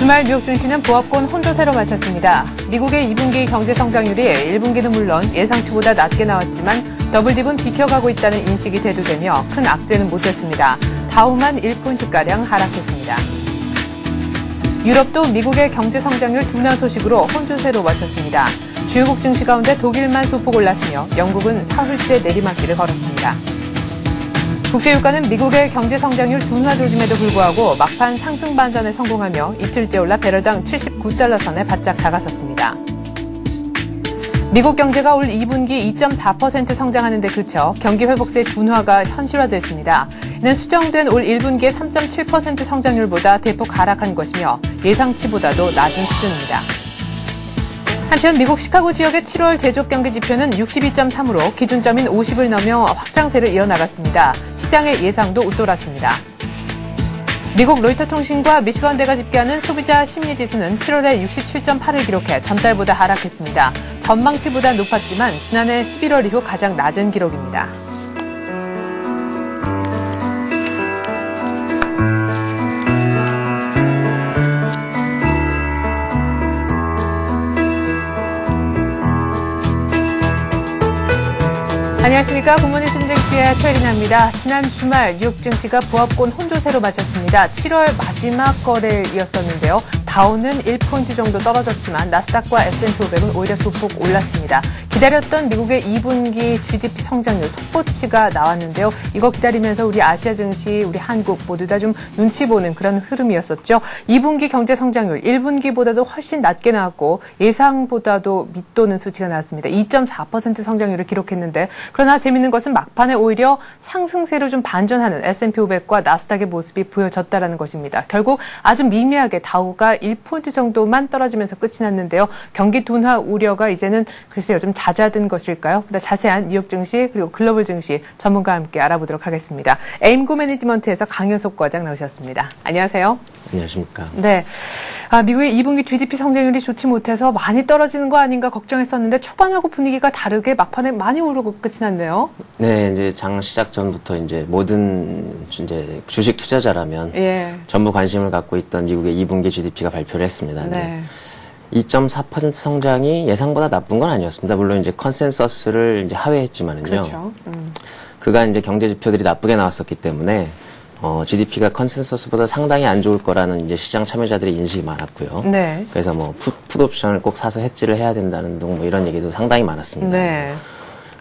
주말 뉴욕 증시는 보합권 혼조세로 마쳤습니다. 미국의 2분기 경제 성장률이 1분기는 물론 예상치보다 낮게 나왔지만 더블딥은 비켜가고 있다는 인식이 대두되며 큰 악재는 못했습니다. 다우만 1포인트가량 하락했습니다. 유럽도 미국의 경제 성장률 둔화 소식으로 혼조세로 마쳤습니다. 주요국 증시 가운데 독일만 소폭 올랐으며 영국은 사흘째 내리막길을 걸었습니다. 국제유가는 미국의 경제 성장률 둔화 조짐에도 불구하고 막판 상승 반전에 성공하며 이틀째 올라 배럴당 79달러 선에 바짝 다가섰습니다. 미국 경제가 올 2분기 2.4% 성장하는 데 그쳐 경기 회복세 둔화가 현실화됐습니다. 이는 수정된 올 1분기의 3.7% 성장률보다 대폭 하락한 것이며 예상치보다도 낮은 수준입니다. 한편 미국 시카고 지역의 7월 제조업 경기 지표는 62.3으로 기준점인 50을 넘어 확장세를 이어나갔습니다. 시장의 예상도 웃돌았습니다. 미국 로이터 통신과 미시건대가 집계하는 소비자 심리지수는 7월에 67.8을 기록해 전달보다 하락했습니다. 전망치보다 높았지만 지난해 11월 이후 가장 낮은 기록입니다. 안녕하십니까. 굿모닝 승증시의 최리나입니다. 지난 주말 뉴욕 증시가 보합권 혼조세로 마쳤습니다. 7월 마지막 거래일 이었었는데요. 다우는 1포인트 정도 떨어졌지만 나스닥과 S&P 500은 오히려 소폭 올랐습니다. 기다렸던 미국의 2분기 GDP 성장률 속보치가 나왔는데요. 이거 기다리면서 우리 아시아 증시, 우리 한국 모두 다 좀 눈치 보는 그런 흐름이었었죠. 2분기 경제 성장률 1분기보다도 훨씬 낮게 나왔고 예상보다도 밑도는 수치가 나왔습니다. 2.4% 성장률을 기록했는데 그러나 재밌는 것은 막판에 오히려 상승세로 좀 반전하는 S&P 500과 나스닥의 모습이 보여졌다는 것입니다. 결국 아주 미미하게 다우가 1포인트 정도만 떨어지면서 끝이 났는데요. 경기 둔화 우려가 이제는 글쎄요 좀 잦아든 것일까요? 보다 자세한 뉴욕 증시 그리고 글로벌 증시 전문가와 함께 알아보도록 하겠습니다. 에임고 매니지먼트에서 강현석 과장 나오셨습니다. 안녕하세요. 안녕하십니까. 네, 미국의 2분기 GDP 성장률이 좋지 못해서 많이 떨어지는 거 아닌가 걱정했었는데 초반하고 분위기가 다르게 막판에 많이 오르고 끝이 났네요. 네, 이제 장 시작 전부터 이제 모든 이제 주식 투자자라면 전부 관심을 갖고 있던 미국의 2분기 GDP가 발표를 했습니다. 네. 2.4% 성장이 예상보다 나쁜 건 아니었습니다. 물론 이제 컨센서스를 이제 하회했지만은요. 그렇죠. 그간 이제 경제 지표들이 나쁘게 나왔었기 때문에 GDP가 컨센서스보다 상당히 안 좋을 거라는 이제 시장 참여자들의 인식이 많았고요. 네. 그래서 뭐 풋옵션을 꼭 사서 해지를 해야 된다는 등 뭐 이런 얘기도 상당히 많았습니다. 네.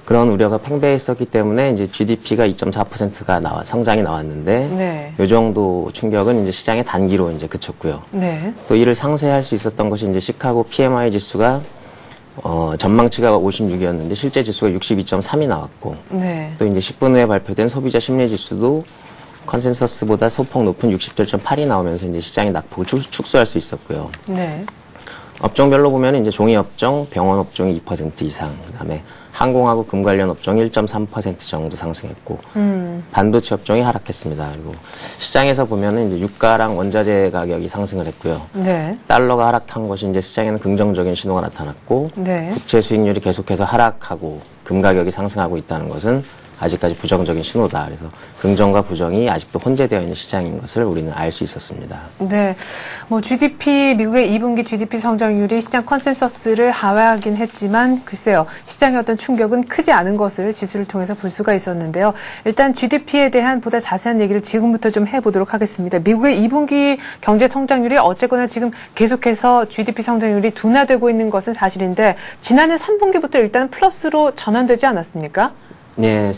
그런 우려가 팽배했었기 때문에 이제 GDP가 2.4%가 성장이 나왔는데 네. 이 정도 충격은 이제 시장의 단기로 이제 그쳤고요. 네. 또 이를 상쇄할 수 있었던 것이 이제 시카고 PMI 지수가 전망치가 56이었는데 실제 지수가 62.3이 나왔고 네. 또 이제 10분 후에 발표된 소비자 심리 지수도 컨센서스보다 소폭 높은 67.8이 나오면서 이제 시장의 낙폭을 축소할 수 있었고요. 네. 업종별로 보면 이제 종이업종, 병원업종이 2% 이상, 그다음에 항공하고 금 관련 업종이 1.3% 정도 상승했고, 반도체 업종이 하락했습니다. 그리고 시장에서 보면은 이제 유가랑 원자재 가격이 상승을 했고요. 네. 달러가 하락한 것이 이제 시장에는 긍정적인 신호가 나타났고, 네. 국채 수익률이 계속해서 하락하고 금 가격이 상승하고 있다는 것은 아직까지 부정적인 신호다. 그래서 긍정과 부정이 아직도 혼재되어 있는 시장인 것을 우리는 알 수 있었습니다. 네, 뭐 GDP 미국의 2분기 GDP 성장률이 시장 컨센서스를 하회하긴 했지만 글쎄요 시장의 어떤 충격은 크지 않은 것을 지수를 통해서 볼 수가 있었는데요. 일단 GDP에 대한 보다 자세한 얘기를 지금부터 좀 해보도록 하겠습니다. 미국의 2분기 경제 성장률이 어쨌거나 지금 계속해서 GDP 성장률이 둔화되고 있는 것은 사실인데 지난해 3분기부터 일단 플러스로 전환되지 않았습니까? 네,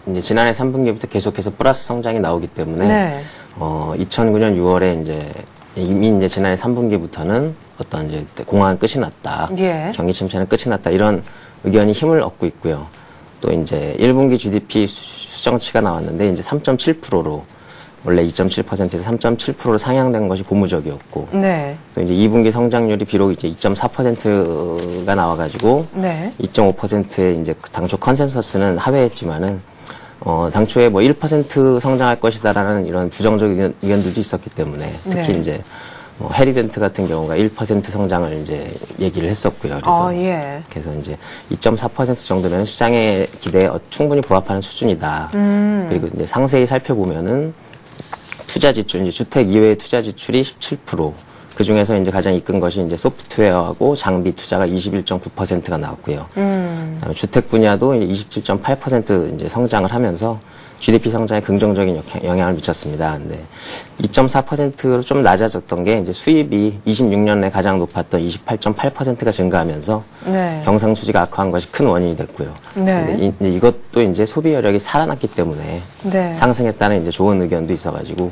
이제 지난해 3분기부터 계속해서 플러스 성장이 나오기 때문에, 네. 2009년 6월에 이제, 이미 이제 지난해 3분기부터는 어떤 이제 공황은 끝이 났다. 예. 경기 침체는 끝이 났다. 이런 의견이 힘을 얻고 있고요. 또 이제 1분기 GDP 수정치가 나왔는데 이제 3.7%로 원래 2.7%에서 3.7%로 상향된 것이 고무적이었고, 네. 또 이제 2분기 성장률이 비록 이제 2.4%가 나와가지고, 네. 2.5%의 이제 당초 컨센서스는 하회했지만은, 당초에 뭐 1% 성장할 것이다라는 이런 부정적인 의견들도 있었기 때문에, 특히 네. 이제, 해리덴트 같은 경우가 1% 성장을 이제 얘기를 했었고요. 그래서, 예. 그래서 이제 2.4% 정도면 시장의 기대에 충분히 부합하는 수준이다. 그리고 이제 상세히 살펴보면은, 투자 지출, 이제 주택 이외의 투자 지출이 17%, 그 중에서 이제 가장 이끈 것이 이제 소프트웨어하고 장비 투자가 21.9%가 나왔고요. 그다음에 주택 분야도 27.8% 이제 성장을 하면서 GDP 성장에 긍정적인 영향을 미쳤습니다. 근데 2.4%로 좀 낮아졌던 게 이제 수입이 26년 내 가장 높았던 28.8%가 증가하면서 네. 경상수지가 악화한 것이 큰 원인이 됐고요. 네. 근데 이것도 이제 소비 여력이 살아났기 때문에 네. 상승했다는 이제 좋은 의견도 있어가지고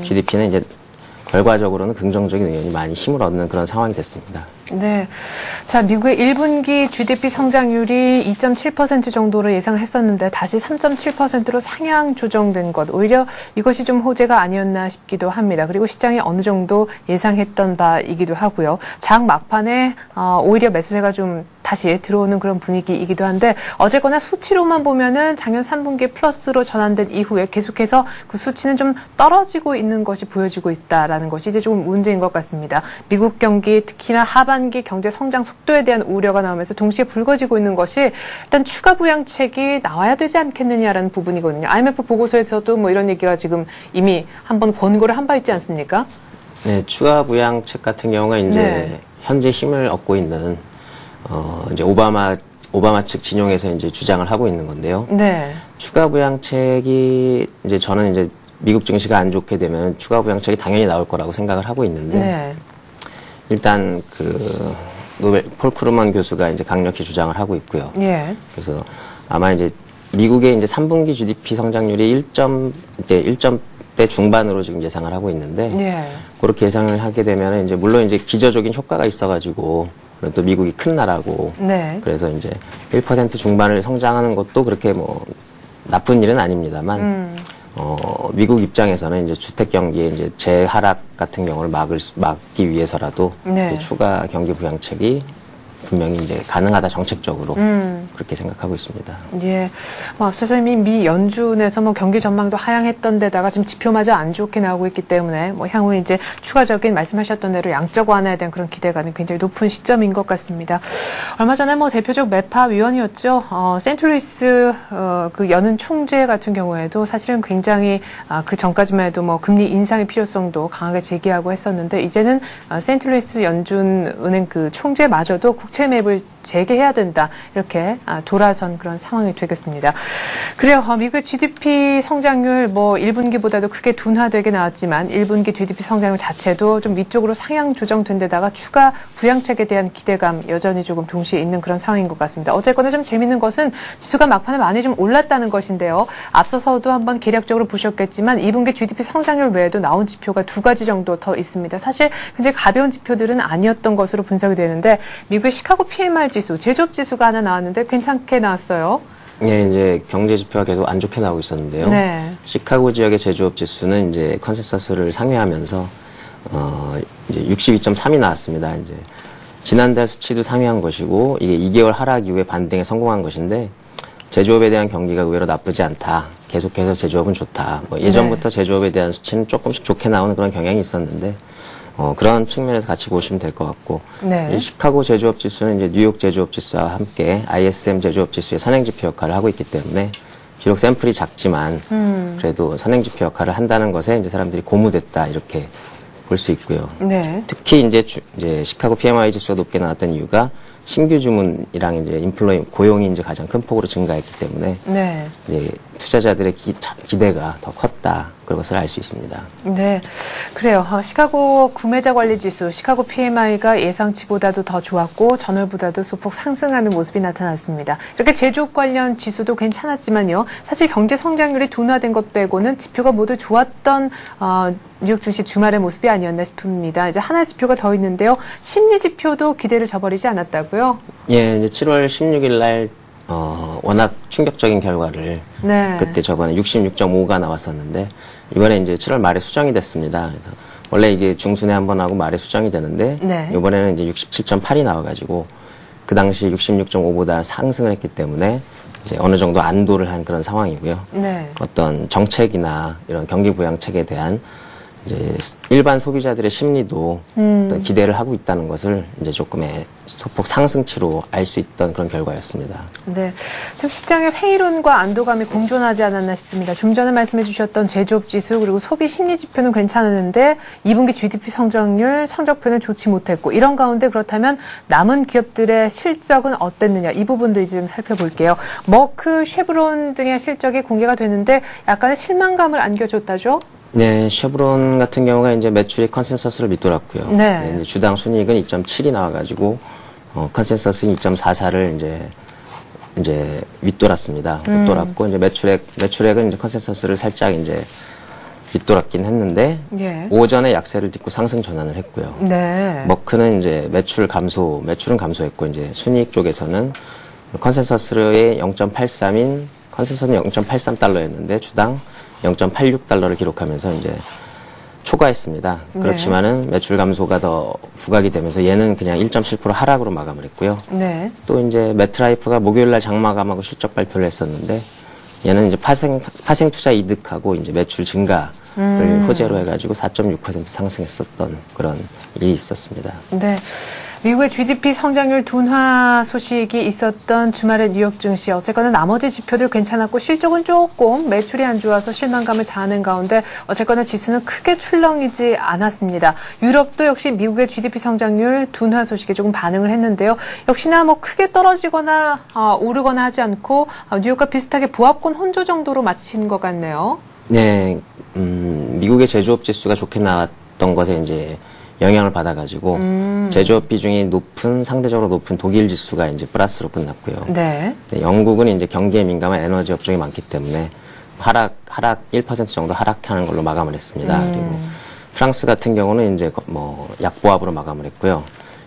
GDP는 이제 결과적으로는 긍정적인 의견이 많이 힘을 얻는 그런 상황이 됐습니다. 네. 자, 미국의 1분기 GDP 성장률이 2.7% 정도로 예상을 했었는데 다시 3.7%로 상향 조정된 것. 오히려 이것이 좀 호재가 아니었나 싶기도 합니다. 그리고 시장이 어느 정도 예상했던 바이기도 하고요. 장 막판에 오히려 매수세가 좀 다시 들어오는 그런 분위기이기도 한데 어쨌거나 수치로만 보면은 작년 3분기 플러스로 전환된 이후에 계속해서 그 수치는 좀 떨어지고 있는 것이 보여지고 있다라는 것이 이제 조금 문제인 것 같습니다. 미국 경기 특히나 하반기 경제 성장 속도에 대한 우려가 나오면서 동시에 불거지고 있는 것이 일단 추가 부양책이 나와야 되지 않겠느냐라는 부분이거든요. IMF 보고서에서도 뭐 이런 얘기가 지금 이미 한번 권고를 한 바 있지 않습니까? 네, 추가 부양책 같은 경우가 이제 네. 현재 힘을 얻고 있는 이제 오바마 측 진영에서 이제 주장을 하고 있는 건데요. 네. 추가 부양책이 이제 저는 이제 미국 증시가 안 좋게 되면 추가 부양책이 당연히 나올 거라고 생각을 하고 있는데 네. 일단 그 노벨 폴 크루먼 교수가 이제 강력히 주장을 하고 있고요. 예. 그래서 아마 이제 미국의 이제 3분기 GDP 성장률이 1점대 중반으로 지금 예상을 하고 있는데 예. 그렇게 예상을 하게 되면 이제 물론 이제 기저적인 효과가 있어가지고 또 미국이 큰 나라고 네. 그래서 이제 1% 중반을 성장하는 것도 그렇게 뭐 나쁜 일은 아닙니다만 미국 입장에서는 이제 주택 경기에 이제 재하락 같은 경우를 막기 위해서라도 네. 이제 추가 경기 부양책이 분명히 이제 가능하다 정책적으로 그렇게 생각하고 있습니다. 예. 뭐 앞서서 이미 미 연준에서 뭐 경기 전망도 하향했던 데다가 지금 지표마저 안 좋게 나오고 있기 때문에 뭐 향후 이제 추가적인 말씀하셨던 대로 양적 완화에 대한 그런 기대감이 굉장히 높은 시점인 것 같습니다. 얼마 전에 뭐 대표적 매파 위원이었죠. 세인트루이스 그 여는 총재 같은 경우에도 사실은 굉장히 그 전까지만 해도 뭐 금리 인상의 필요성도 강하게 제기하고 했었는데 이제는 세인트루이스 연준은행 그 총재마저도 국채 맵을 재개해야 된다. 이렇게 돌아선 그런 상황이 되겠습니다. 그래요. 미국의 GDP 성장률 뭐 1분기보다도 크게 둔화되게 나왔지만 1분기 GDP 성장률 자체도 좀 위쪽으로 상향 조정된 데다가 추가 부양책에 대한 기대감 여전히 조금 동시에 있는 그런 상황인 것 같습니다. 어쨌거나 좀 재밌는 것은 지수가 막판에 많이 좀 올랐다는 것인데요. 앞서서도 한번 계략적으로 보셨겠지만 2분기 GDP 성장률 외에도 나온 지표가 두 가지 정도 더 있습니다. 사실 굉장히 가벼운 지표들은 아니었던 것으로 분석이 되는데 미국의 시카고 PMI 지수, 제조업 지수가 하나 나왔는데 괜찮게 나왔어요. 네, 이제 경제 지표가 계속 안 좋게 나오고 있었는데요. 네. 시카고 지역의 제조업 지수는 이제 컨센서스를 상회하면서 이제 62.3이 나왔습니다. 이제 지난달 수치도 상회한 것이고 이게 2개월 하락 이후에 반등에 성공한 것인데 제조업에 대한 경기가 의외로 나쁘지 않다. 계속해서 제조업은 좋다. 뭐 예전부터 제조업에 대한 수치는 조금씩 좋게 나오는 그런 경향이 있었는데 그런 측면에서 같이 보시면 될 것 같고, 네. 이 시카고 제조업 지수는 이제 뉴욕 제조업 지수와 함께 ISM 제조업 지수의 선행지표 역할을 하고 있기 때문에, 비록 샘플이 작지만, 그래도 선행지표 역할을 한다는 것에 이제 사람들이 고무됐다, 이렇게 볼 수 있고요. 네. 특히 이제 시카고 PMI 지수가 높게 나왔던 이유가 신규 주문이랑 이제 고용이 이제 가장 큰 폭으로 증가했기 때문에, 네. 이제 투자자들의 기대가 더 컸다. 그것을 알 수 있습니다. 네, 그래요. 시카고 구매자 관리 지수, 시카고 PMI가 예상치보다도 더 좋았고 전월보다도 소폭 상승하는 모습이 나타났습니다. 이렇게 제조업 관련 지수도 괜찮았지만요. 사실 경제 성장률이 둔화된 것 빼고는 지표가 모두 좋았던 뉴욕 증시 주말의 모습이 아니었나 싶습니다. 이제 하나의 지표가 더 있는데요. 심리 지표도 기대를 저버리지 않았다고요? 예, 이제 7월 16일 날 워낙 충격적인 결과를 네. 그때 저번에 66.5가 나왔었는데 이번에 이제 7월 말에 수정이 됐습니다. 그래서 원래 이게 중순에 한 번 하고 말에 수정이 되는데 네. 이번에는 이제 67.8이 나와가지고 그 당시 66.5보다 상승을 했기 때문에 이제 어느 정도 안도를 한 그런 상황이고요. 네. 어떤 정책이나 이런 경기 부양책에 대한 이제 일반 소비자들의 심리도 어떤 기대를 하고 있다는 것을 이제 조금의 소폭 상승치로 알 수 있던 그런 결과였습니다. 네, 지금 시장의 회의론과 안도감이 공존하지 않았나 싶습니다. 좀 전에 말씀해 주셨던 제조업 지수 그리고 소비 심리 지표는 괜찮았는데 2분기 GDP 성장률 성적표는 좋지 못했고 이런 가운데 그렇다면 남은 기업들의 실적은 어땠느냐 이 부분들 좀 살펴볼게요. 머크, 쉐브론 등의 실적이 공개가 됐는데 약간의 실망감을 안겨줬다죠? 네, 쉐브론 같은 경우가 이제 매출의 컨센서스를 밑돌았고요. 네. 네, 이제 주당 순이익은 2.7이 나와가지고 컨센서스는 2.44를 이제 밑돌았습니다. 밑돌았고 이제 매출액은 이제 컨센서스를 살짝 이제 밑돌았긴 했는데 예. 오전에 약세를 딛고 상승 전환을 했고요. 네. 머크는 이제 매출은 감소했고 이제 순이익 쪽에서는 컨센서스의 0.83인 컨센서스는 0.83달러였는데 주당 0.86달러를 기록하면서 이제 초과했습니다. 그렇지만은 매출 감소가 더 부각이 되면서 얘는 그냥 1.7% 하락으로 마감을 했고요. 네. 또 이제 메트라이프가 목요일날 장마감하고 실적 발표를 했었는데 얘는 이제 파생 투자 이득하고 이제 매출 증가를 호재로 해가지고 4.6% 상승했었던 그런 일이 있었습니다. 네. 미국의 GDP 성장률 둔화 소식이 있었던 주말의 뉴욕 증시 어쨌거나 나머지 지표들 괜찮았고 실적은 조금 매출이 안 좋아서 실망감을 자아낸 가운데 어쨌거나 지수는 크게 출렁이지 않았습니다. 유럽도 역시 미국의 GDP 성장률 둔화 소식에 조금 반응을 했는데요. 역시나 뭐 크게 떨어지거나 오르거나 하지 않고 뉴욕과 비슷하게 보합권 혼조 정도로 마친 것 같네요. 네, 미국의 제조업 지수가 좋게 나왔던 것에 이제 영향을 받아가지고 제조업 비중이 상대적으로 높은 독일 지수가 이제 플러스로 끝났고요. 네. 영국은 이제 경기에 민감한 에너지 업종이 많기 때문에 하락 1% 정도 하락하는 걸로 마감을 했습니다. 그리고 프랑스 같은 경우는 이제 뭐 약보합으로 마감을 했고요.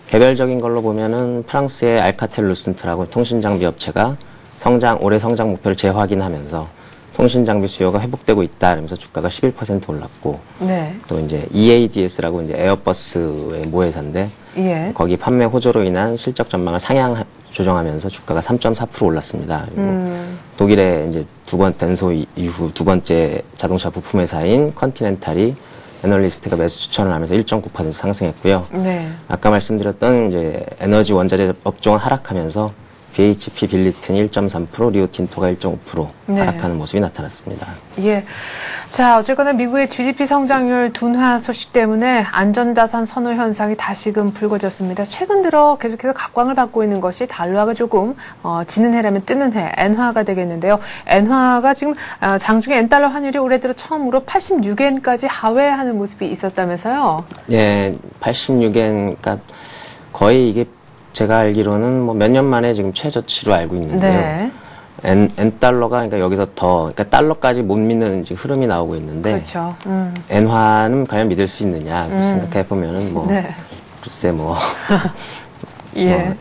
개별적인 걸로 보면은 프랑스의 알카텔 루슨트라고 통신 장비 업체가 올해 성장 목표를 재확인하면서 통신 장비 수요가 회복되고 있다 이러면서 주가가 11% 올랐고 네. 또 이제 EADS라고 이제 에어버스의 모회사인데 예. 거기 판매 호조로 인한 실적 전망을 상향 조정하면서 주가가 3.4% 올랐습니다. 그리고 독일의 이제 덴소 이후 두 번째 자동차 부품 회사인 컨티넨탈이 애널리스트가 매수 추천을 하면서 1.9% 상승했고요. 네. 아까 말씀드렸던 이제 에너지 원자재 업종은 하락하면서 BHP 빌리튼이 1.3%, 리오틴토가 1.5% 네. 하락하는 모습이 나타났습니다. 예. 자, 어쨌거나 미국의 GDP 성장률 둔화 소식 때문에 안전자산 선호 현상이 다시금 불거졌습니다. 최근 들어 계속해서 각광을 받고 있는 것이 달러가 조금 지는 해라면 뜨는 해, 엔화가 되겠는데요. 엔화가 지금 장중에 엔달러 환율이 올해 들어 처음으로 86엔까지 하회하는 모습이 있었다면서요? 예, 86엔, 그러니까 거의 이게 제가 알기로는 뭐 몇 년 만에 지금 최저치로 알고 있는데요. 네. 엔달러가 그러니까 여기서 그러니까 달러까지 못 믿는 이제 흐름이 나오고 있는데. 그렇죠. 엔화는 과연 믿을 수 있느냐 생각해 보면은 뭐 네. 글쎄 뭐. 예.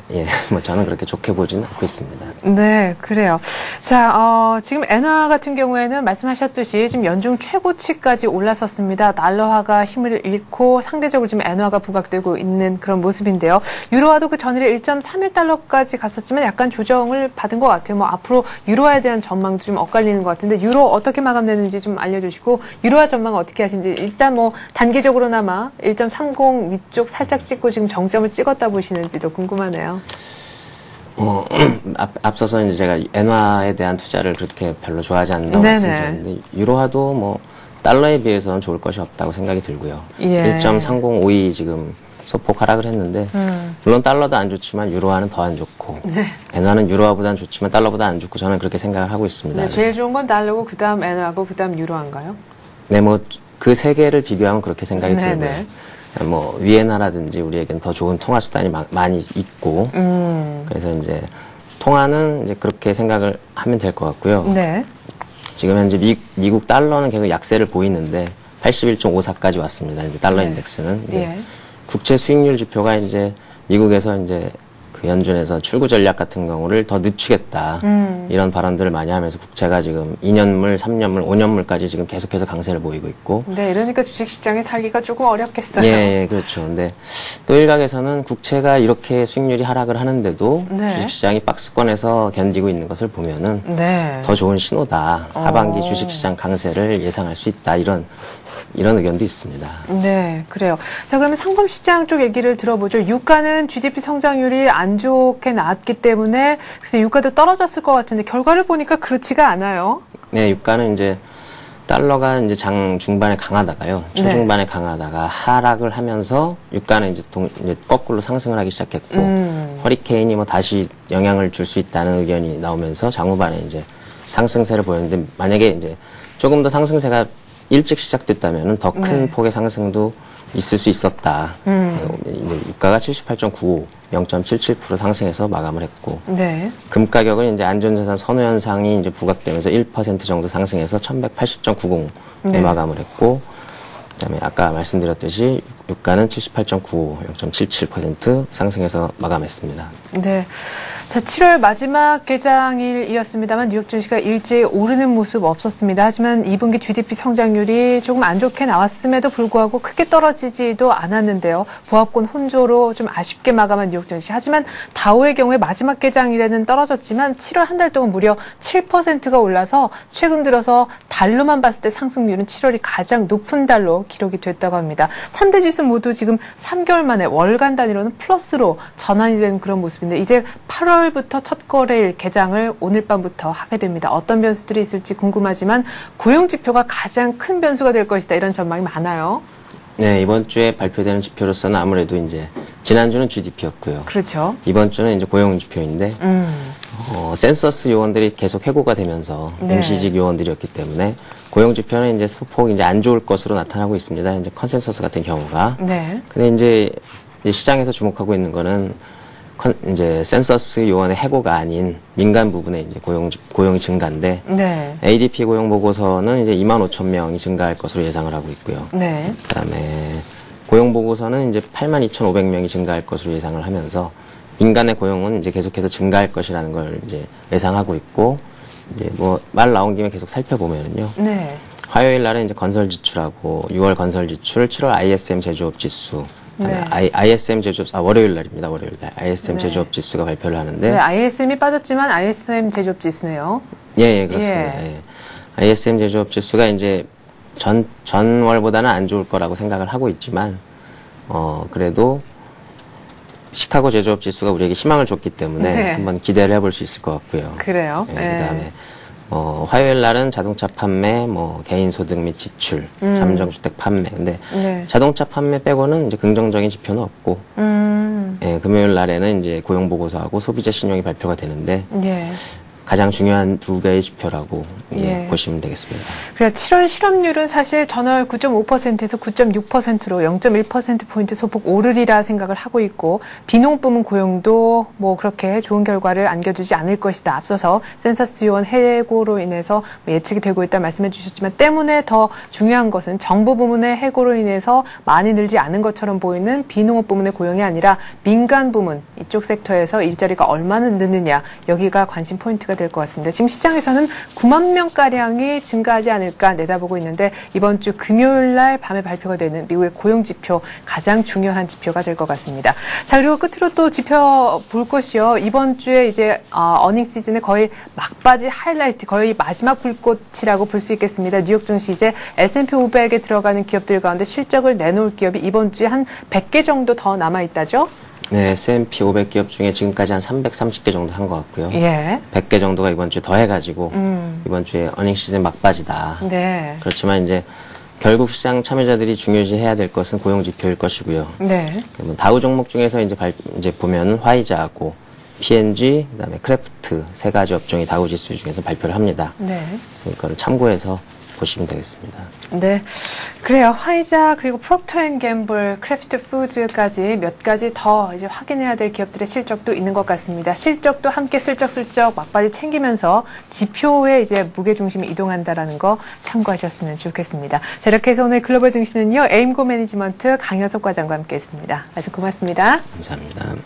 뭐 저는 그렇게 좋게 보지는 않고 있습니다. 네, 그래요. 자, 지금 엔화 같은 경우에는 말씀하셨듯이 지금 연중 최고치까지 올라섰습니다. 달러화가 힘을 잃고 상대적으로 지금 엔화가 부각되고 있는 그런 모습인데요. 유로화도 그 전일에 1.31달러까지 갔었지만 약간 조정을 받은 것 같아요. 뭐 앞으로 유로화에 대한 전망도 좀 엇갈리는 것 같은데 유로 어떻게 마감되는지 좀 알려주시고 유로화 전망 어떻게 하시는지 일단 뭐 단기적으로나마 1.30 위쪽 살짝 찍고 지금 정점을 찍었다 보시는지도 궁금하네요. 앞서서 이제 제가 엔화에 대한 투자를 그렇게 별로 좋아하지 않는다고 말씀드렸는데 유로화도 뭐 달러에 비해서는 좋을 것이 없다고 생각이 들고요. 예. 1.3052 지금 소폭 하락을 했는데 물론 달러도 안 좋지만 유로화는 더 안 좋고 네. 엔화는 유로화보다는 좋지만 달러보다 안 좋고 저는 그렇게 생각을 하고 있습니다. 네, 제일 좋은 건 달러고 그다음 엔화고 그다음 유로화인가요? 네, 뭐 그 세 개를 비교하면 그렇게 생각이 네네. 들고요. 뭐 위엔화라든지 우리에겐 더 좋은 통화 수단이 많이 있고 그래서 이제 통화는 이제 그렇게 생각을 하면 될 것 같고요. 네. 지금 현재 미국 달러는 계속 약세를 보이는데 81.54까지 왔습니다. 이제 달러 네. 인덱스는. 예. 국채 수익률 지표가 이제 미국에서 이제 그 연준에서 출구 전략 같은 경우를 더 늦추겠다. 이런 발언들을 많이 하면서 국채가 지금 2년물, 3년물, 5년물까지 지금 계속해서 강세를 보이고 있고. 네, 이러니까 주식시장에 살기가 조금 어렵겠어요. 예, 그렇죠. 근데 또 일각에서는 국채가 이렇게 수익률이 하락을 하는데도 네. 주식시장이 박스권에서 견디고 있는 것을 보면은 네. 더 좋은 신호다. 하반기 주식시장 강세를 예상할 수 있다. 이런 이런 의견도 있습니다. 네, 그래요. 자, 그러면 상품 시장 쪽 얘기를 들어보죠. 유가는 GDP 성장률이 안 좋게 나왔기 때문에 그래서 유가도 떨어졌을 것 같은데 결과를 보니까 그렇지가 않아요. 네, 유가는 이제 달러가 이제 장 중반에 강하다가요. 초중반에 강하다가 하락을 하면서 유가는 이제 거꾸로 상승을 하기 시작했고 허리케인이 뭐 다시 영향을 줄 수 있다는 의견이 나오면서 장후반에 이제 상승세를 보였는데 만약에 이제 조금 더 상승세가 일찍 시작됐다면은 더 큰 폭의 상승도 있을 수 있었다. 이제 유가가 78.95, 0.77% 상승해서 마감을 했고, 네. 금 가격은 이제 안전자산 선호 현상이 이제 부각되면서 1% 정도 상승해서 1180.90에 네. 마감을 했고, 그다음에 아까 말씀드렸듯이 유가는 78.95, 0.77% 상승해서 마감했습니다. 네. 자, 7월 마지막 개장일이었습니다만 뉴욕 증시가 일제히 오르는 모습 없었습니다. 하지만 2분기 GDP 성장률이 조금 안 좋게 나왔음에도 불구하고 크게 떨어지지도 않았는데요. 보합권 혼조로 좀 아쉽게 마감한 뉴욕 증시. 하지만 다우의 경우에 마지막 개장일에는 떨어졌지만 7월 한 달 동안 무려 7%가 올라서 최근 들어서 달로만 봤을 때 상승률은 7월이 가장 높은 달로 기록이 됐다고 합니다. 3대 지수 모두 지금 3개월 만에 월간 단위로는 플러스로 전환이 된 그런 모습인데 이제 8월부터 첫 거래일 개장을 오늘 밤부터 하게 됩니다. 어떤 변수들이 있을지 궁금하지만 고용 지표가 가장 큰 변수가 될 것이다. 이런 전망이 많아요. 네, 이번 주에 발표되는 지표로서는 아무래도 이제 지난주는 GDP였고요. 그렇죠. 이번 주는 이제 고용 지표인데 센서스 요원들이 계속 해고가 되면서 네. 임시직 요원들이었기 때문에 고용 지표는 이제 소폭 이제 안 좋을 것으로 나타나고 있습니다. 이제 컨센서스 같은 경우가. 네. 근데 이제 시장에서 주목하고 있는 거는 이제 센서스 요원의 해고가 아닌 민간 부분의 이제 고용이 증가인데 네. ADP 고용 보고서는 이제 25,000명이 증가할 것으로 예상을 하고 있고요. 네. 그다음에 고용 보고서는 이제 82,500명이 증가할 것으로 예상을 하면서 민간의 고용은 이제 계속해서 증가할 것이라는 걸 이제 예상하고 있고 이제 뭐 말 나온 김에 계속 살펴보면은요. 네. 화요일 날은 이제 건설 지출하고 6월 건설 지출, 7월 ISM 제조업 지수, 네. ISM 제조업 월요일 날입니다. 월요일 날 ISM 네. 제조업 지수가 발표를 하는데 네, ISM이 빠졌지만 ISM 제조업 지수네요. 예, 그렇습니다. 예. ISM 제조업 지수가 이제 전월보다는 안 좋을 거라고 생각을 하고 있지만 그래도 시카고 제조업 지수가 우리에게 희망을 줬기 때문에 네. 한번 기대를 해볼 수 있을 것 같고요. 그래요. 예, 네. 그다음에 화요일 날은 자동차 판매, 개인 소득 및 지출, 잠정주택 판매. 근데 네. 자동차 판매 빼고는 이제 긍정적인 지표는 없고, 예, 금요일 날에는 이제 고용 보고서하고 소비자 신용이 발표가 되는데 예. 가장 중요한 두 개의 지표라고 이제 예. 보시면 되겠습니다. 그래 7월 실업률은 사실 전월 9.5%에서 9.6%로 0.1%포인트 소폭 오르리라 생각을 하고 있고 비농부문 고용도 뭐 그렇게 좋은 결과를 안겨주지 않을 것이다. 앞서서 센서스 요원 해고로 인해서 예측이 되고 있다 말씀해 주셨지만 때문에 더 중요한 것은 정부 부문의 해고로 인해서 많이 늘지 않은 것처럼 보이는 비농업 부문의 고용이 아니라 민간 부문 이쪽 섹터에서 일자리가 얼마나 느느냐 여기가 관심 포인트가 될 것 같습니다. 지금 시장에서는 9만 명가량이 증가하지 않을까 내다보고 있는데 이번 주 금요일 날 밤에 발표가 되는 미국의 고용지표 가장 중요한 지표가 될 것 같습니다. 자, 그리고 끝으로 또 지표 볼 것이요. 이번 주에 이제 어닝 시즌의 거의 막바지 하이라이트, 거의 마지막 불꽃이라고 볼 수 있겠습니다. 뉴욕 증시 이제 S&P 500에 들어가는 기업들 가운데 실적을 내놓을 기업이 이번 주에 한 100개 정도 더 남아있다죠? 네, S&P 500 기업 중에 지금까지 한 330개 정도 한 것 같고요. 예. 100개 정도가 이번 주에 더 해가지고 이번 주에 어닝 시즌 막바지다. 네. 그렇지만 이제 결국 시장 참여자들이 중요시해야 될 것은 고용 지표일 것이고요. 네. 다우 종목 중에서 이제 보면 화이자하고 P&G, 그다음에 크래프트 세 가지 업종이 다우 지수 중에서 발표를 합니다. 네. 그래서 그걸 참고해서 보시면 되겠습니다. 네. 그래요. 화이자 그리고 프록터 앤 갬블, 크래프트 푸드까지 몇 가지 더 이제 확인해야 될 기업들의 실적도 있는 것 같습니다. 실적도 함께 슬쩍슬쩍 막바지 챙기면서 지표에 이제 무게 중심이 이동한다라는 거 참고하셨으면 좋겠습니다. 자, 이렇게 해서 오늘 글로벌 증시는요. 에임고 매니지먼트 강현석 과장과 함께했습니다. 말씀 고맙습니다. 감사합니다.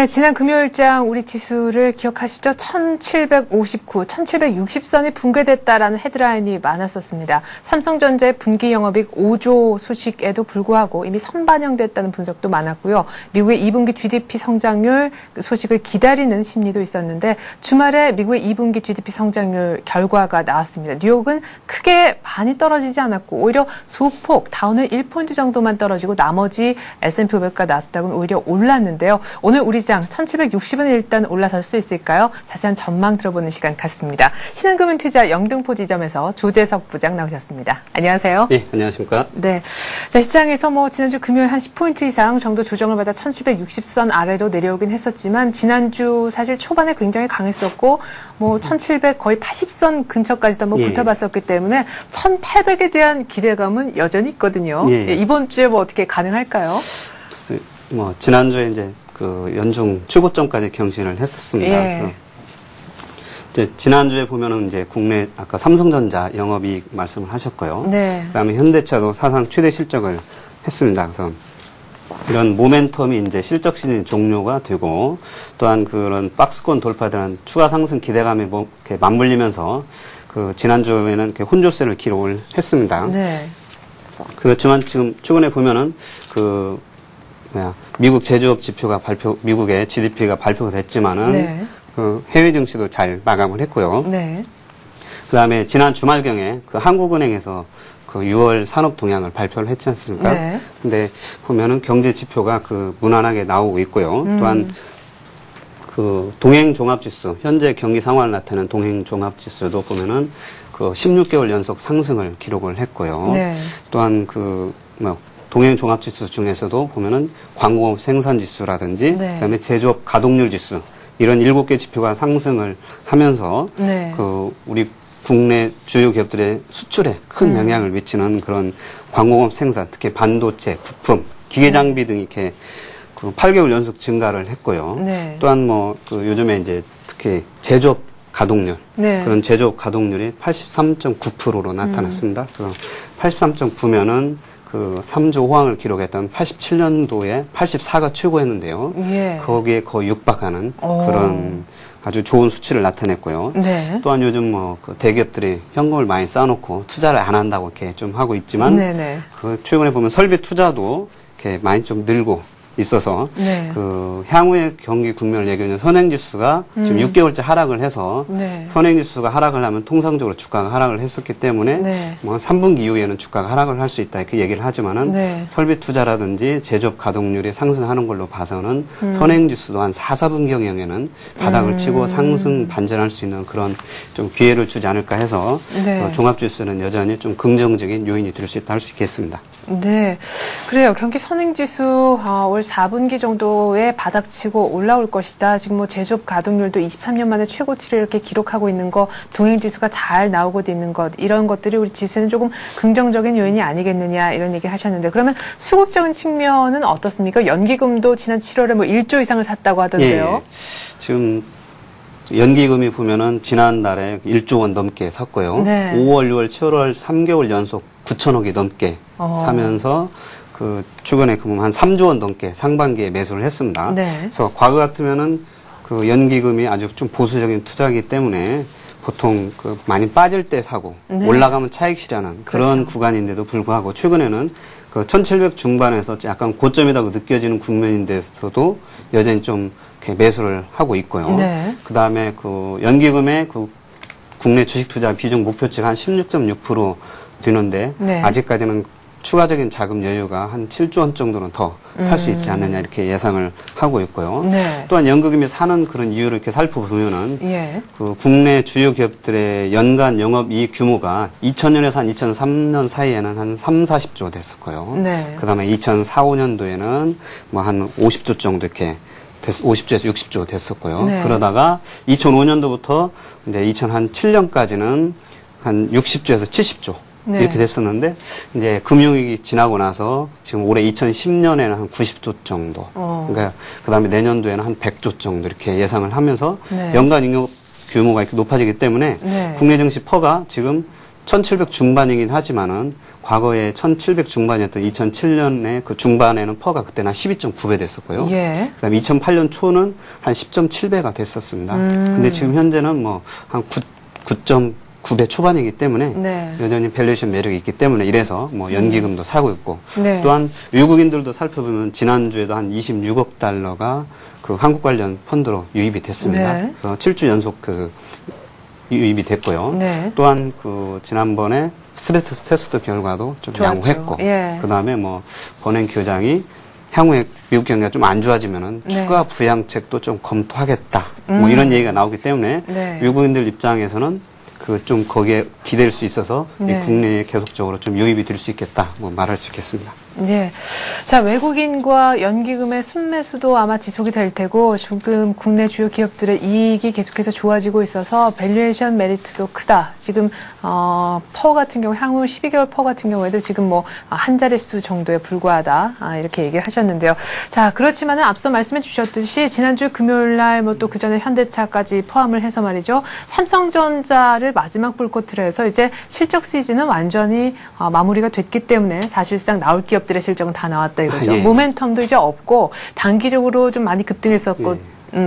네, 지난 금요일장 우리 지수를 기억하시죠? 1759, 1760선이 붕괴됐다라는 헤드라인이 많았었습니다. 삼성전자의 분기 영업이익 5조 소식에도 불구하고 이미 선반영됐다는 분석도 많았고요. 미국의 2분기 GDP 성장률 소식을 기다리는 심리도 있었는데 주말에 미국의 2분기 GDP 성장률 결과가 나왔습니다. 뉴욕은 크게 많이 떨어지지 않았고 오히려 소폭 다운은 1포인트 정도만 떨어지고 나머지 S&P 500과 나스닥은 오히려 올랐는데요. 오늘 우리 장 1760은 일단 올라설 수 있을까요? 자세한 전망 들어보는 시간 갖습니다. 신한금융투자 영등포 지점에서 조재석 부장 나오셨습니다. 안녕하세요. 네, 안녕하십니까? 네. 자, 시장에서 지난주 금요일 한 10포인트 이상 정도 조정을 받아 1760선 아래로 내려오긴 했었지만 지난주 사실 초반에 굉장히 강했었고 1700 거의 80선 근처까지도 한번 붙어봤었기 때문에 1800에 대한 기대감은 여전히 있거든요. 이번 주에 어떻게 가능할까요? 글쎄, 지난주에 이제 연중 최고점까지 경신을 했었습니다. 이제 지난주에 보면은 이제 국내 아까 삼성전자 영업이익 말씀을 하셨고요. 네. 그다음에 현대차도 사상 최대 실적을 했습니다. 그래서 이런 모멘텀이 이제 실적 시즌이 종료가 되고 또한 그런 박스권 돌파되는 추가 상승 기대감에 이렇게 맞물리면서 지난주에는 이렇게 혼조세를 기록을 했습니다. 네. 그렇지만 지금 최근에 보면은 미국 제조업 지표가 미국의 GDP가 발표가 됐지만은 네. 해외 증시도 잘 마감을 했고요. 네. 그다음에 지난 주말경에 한국은행에서 6월 산업 동향을 발표를 했지 않습니까? 네. 근데 보면은 경제 지표가 무난하게 나오고 있고요. 또한 동행 종합지수, 현재 경기 상황을 나타내는 동행 종합지수도 보면은 16개월 연속 상승을 기록을 했고요. 네. 또한 동행 종합지수 중에서도 보면은 광공업 생산지수라든지 네. 그다음에 제조업 가동률 지수 이런 7개 지표가 상승을 하면서 네. 우리 국내 주요 기업들의 수출에 큰 영향을 미치는 그런 광공업 생산, 특히 반도체, 부품, 기계장비 등이 이렇게 8개월 연속 증가를 했고요. 네. 또한 요즘에 이제 특히 제조업 가동률, 네. 그런 제조업 가동률이 83.9%로 나타났습니다. 83.9면은 3조 호황을 기록했던 87년도에 84가 최고였는데요. 거기에 거의 육박하는 그런 아주 좋은 수치를 나타냈고요. 네. 또한 요즘 대기업들이 현금을 많이 쌓아놓고 투자를 안 한다고 이렇게 좀 하고 있지만, 네네. 최근에 보면 설비 투자도 이렇게 많이 좀 늘고 있어서, 네. 향후의 경기 국면을 얘기하는 선행지수가 지금 6개월째 하락을 해서, 네. 선행지수가 하락을 하면 통상적으로 주가가 하락을 했었기 때문에, 네. 3분기 이후에는 주가가 하락을 할 수 있다 이렇게 얘기를 하지만은, 네. 설비 투자라든지 제조업 가동률이 상승하는 걸로 봐서는 선행지수도 한 4, 4분경에는 바닥을 치고 상승 반전할 수 있는 그런 좀 기회를 주지 않을까 해서, 네. 종합지수는 여전히 좀 긍정적인 요인이 될 수 있다 할 수 있겠습니다. 네, 그래요. 경기 선행지수 올 4분기 정도에 바닥치고 올라올 것이다. 지금 제조업 가동률도 23년 만에 최고치를 이렇게 기록하고 있는 거, 동행지수가 잘 나오고 있는 것, 이런 것들이 우리 지수에는 조금 긍정적인 요인이 아니겠느냐 이런 얘기 하셨는데, 그러면 수급적인 측면은 어떻습니까? 연기금도 지난 7월에 1조 이상을 샀다고 하던데요. 예. 지금 연기금이 보면은 지난달에 1조 원 넘게 샀고요. 네. 5월, 6월, 7월 3개월 연속 9천억이 넘게 사면서 최근에 보면 한 3조 원 넘게 상반기에 매수를 했습니다. 네. 그래서 과거 같으면은 연기금이 아주 좀 보수적인 투자이기 때문에 보통 많이 빠질 때 사고 네. 올라가면 차익 실현하는 그런 그렇죠. 구간인데도 불구하고 최근에는 1700 중반에서 약간 고점이라고 느껴지는 국면인데서도 여전히 좀 이렇게 매수를 하고 있고요. 네. 그 다음에 연기금의 국내 주식 투자 비중 목표치가 한 16.6% 되는데 네. 아직까지는 추가적인 자금 여유가 한 7조 원 정도는 더 살 수 있지 않느냐 이렇게 예상을 하고 있고요. 네. 또한 연기금이 사는 그런 이유를 이렇게 살펴보면은 예. 국내 주요 기업들의 연간 영업이익 규모가 2000년에서 한 2003년 사이에는 한 3, 40조 됐었고요. 네. 그 다음에 2004, 5년도에는 한 50조 정도 이렇게 50조에서 60조 됐었고요. 네. 그러다가 2005년도부터 이제 2007년까지는 한 60조에서 70조 네. 이렇게 됐었는데 이제 금융위기 지나고 나서 지금 올해 2010년에는 한 90조 정도. 그러니까 그다음에 내년도에는 한 100조 정도 이렇게 예상을 하면서 네. 연간营業규모가 이렇게 높아지기 때문에 네. 국내 증시 퍼가 지금 1700 중반이긴 하지만은 과거에 1700 중반이었던 2007년에 그 중반에는 퍼가 그때는 한 12.9배 됐었고요. 예. 그다음에 2008년 초는 한 10.7배가 됐었습니다. 근데 지금 현재는 뭐 한 9.9배 초반이기 때문에 네. 여전히 밸류에이션 매력이 있기 때문에 이래서 뭐 연기금도 사고 있고 네. 또한 외국인들도 살펴보면 지난주에도 한 26억 달러가 그 한국 관련 펀드로 유입이 됐습니다. 네. 그래서 7주 연속 그 유입이 됐고요. 네. 또한 그 지난번에 스트레스 테스트 결과도 좀 좋았죠. 양호했고, 예. 그 다음에 뭐 버냉 교장이 향후에 미국 경기가 좀 안 좋아지면은 네. 추가 부양책도 좀 검토하겠다. 뭐 이런 얘기가 나오기 때문에 네. 외국인들 입장에서는 그 좀 거기에 기댈 수 있어서 네. 이 국내에 계속적으로 좀 유입이 될 수 있겠다. 뭐 말할 수 있겠습니다. 예. 자, 외국인과 연기금의 순매수도 아마 지속이 될 테고, 지금 국내 주요 기업들의 이익이 계속해서 좋아지고 있어서 밸류에이션 메리트도 크다. 지금, 퍼 같은 경우, 향후 12개월 퍼 같은 경우에도 지금 뭐, 한 자릿수 정도에 불과하다. 이렇게 얘기를 하셨는데요. 자, 그렇지만은 앞서 말씀해 주셨듯이, 지난주 금요일 날, 뭐 또 그 전에 현대차까지 포함을 해서 말이죠. 삼성전자를 마지막 불꽃으로 해서 이제 실적 시즌은 완전히 마무리가 됐기 때문에 사실상 나올 기업들의 실적은 다 나왔다 이거죠. 예. 모멘텀도 이제 없고 단기적으로 좀 많이 급등했었고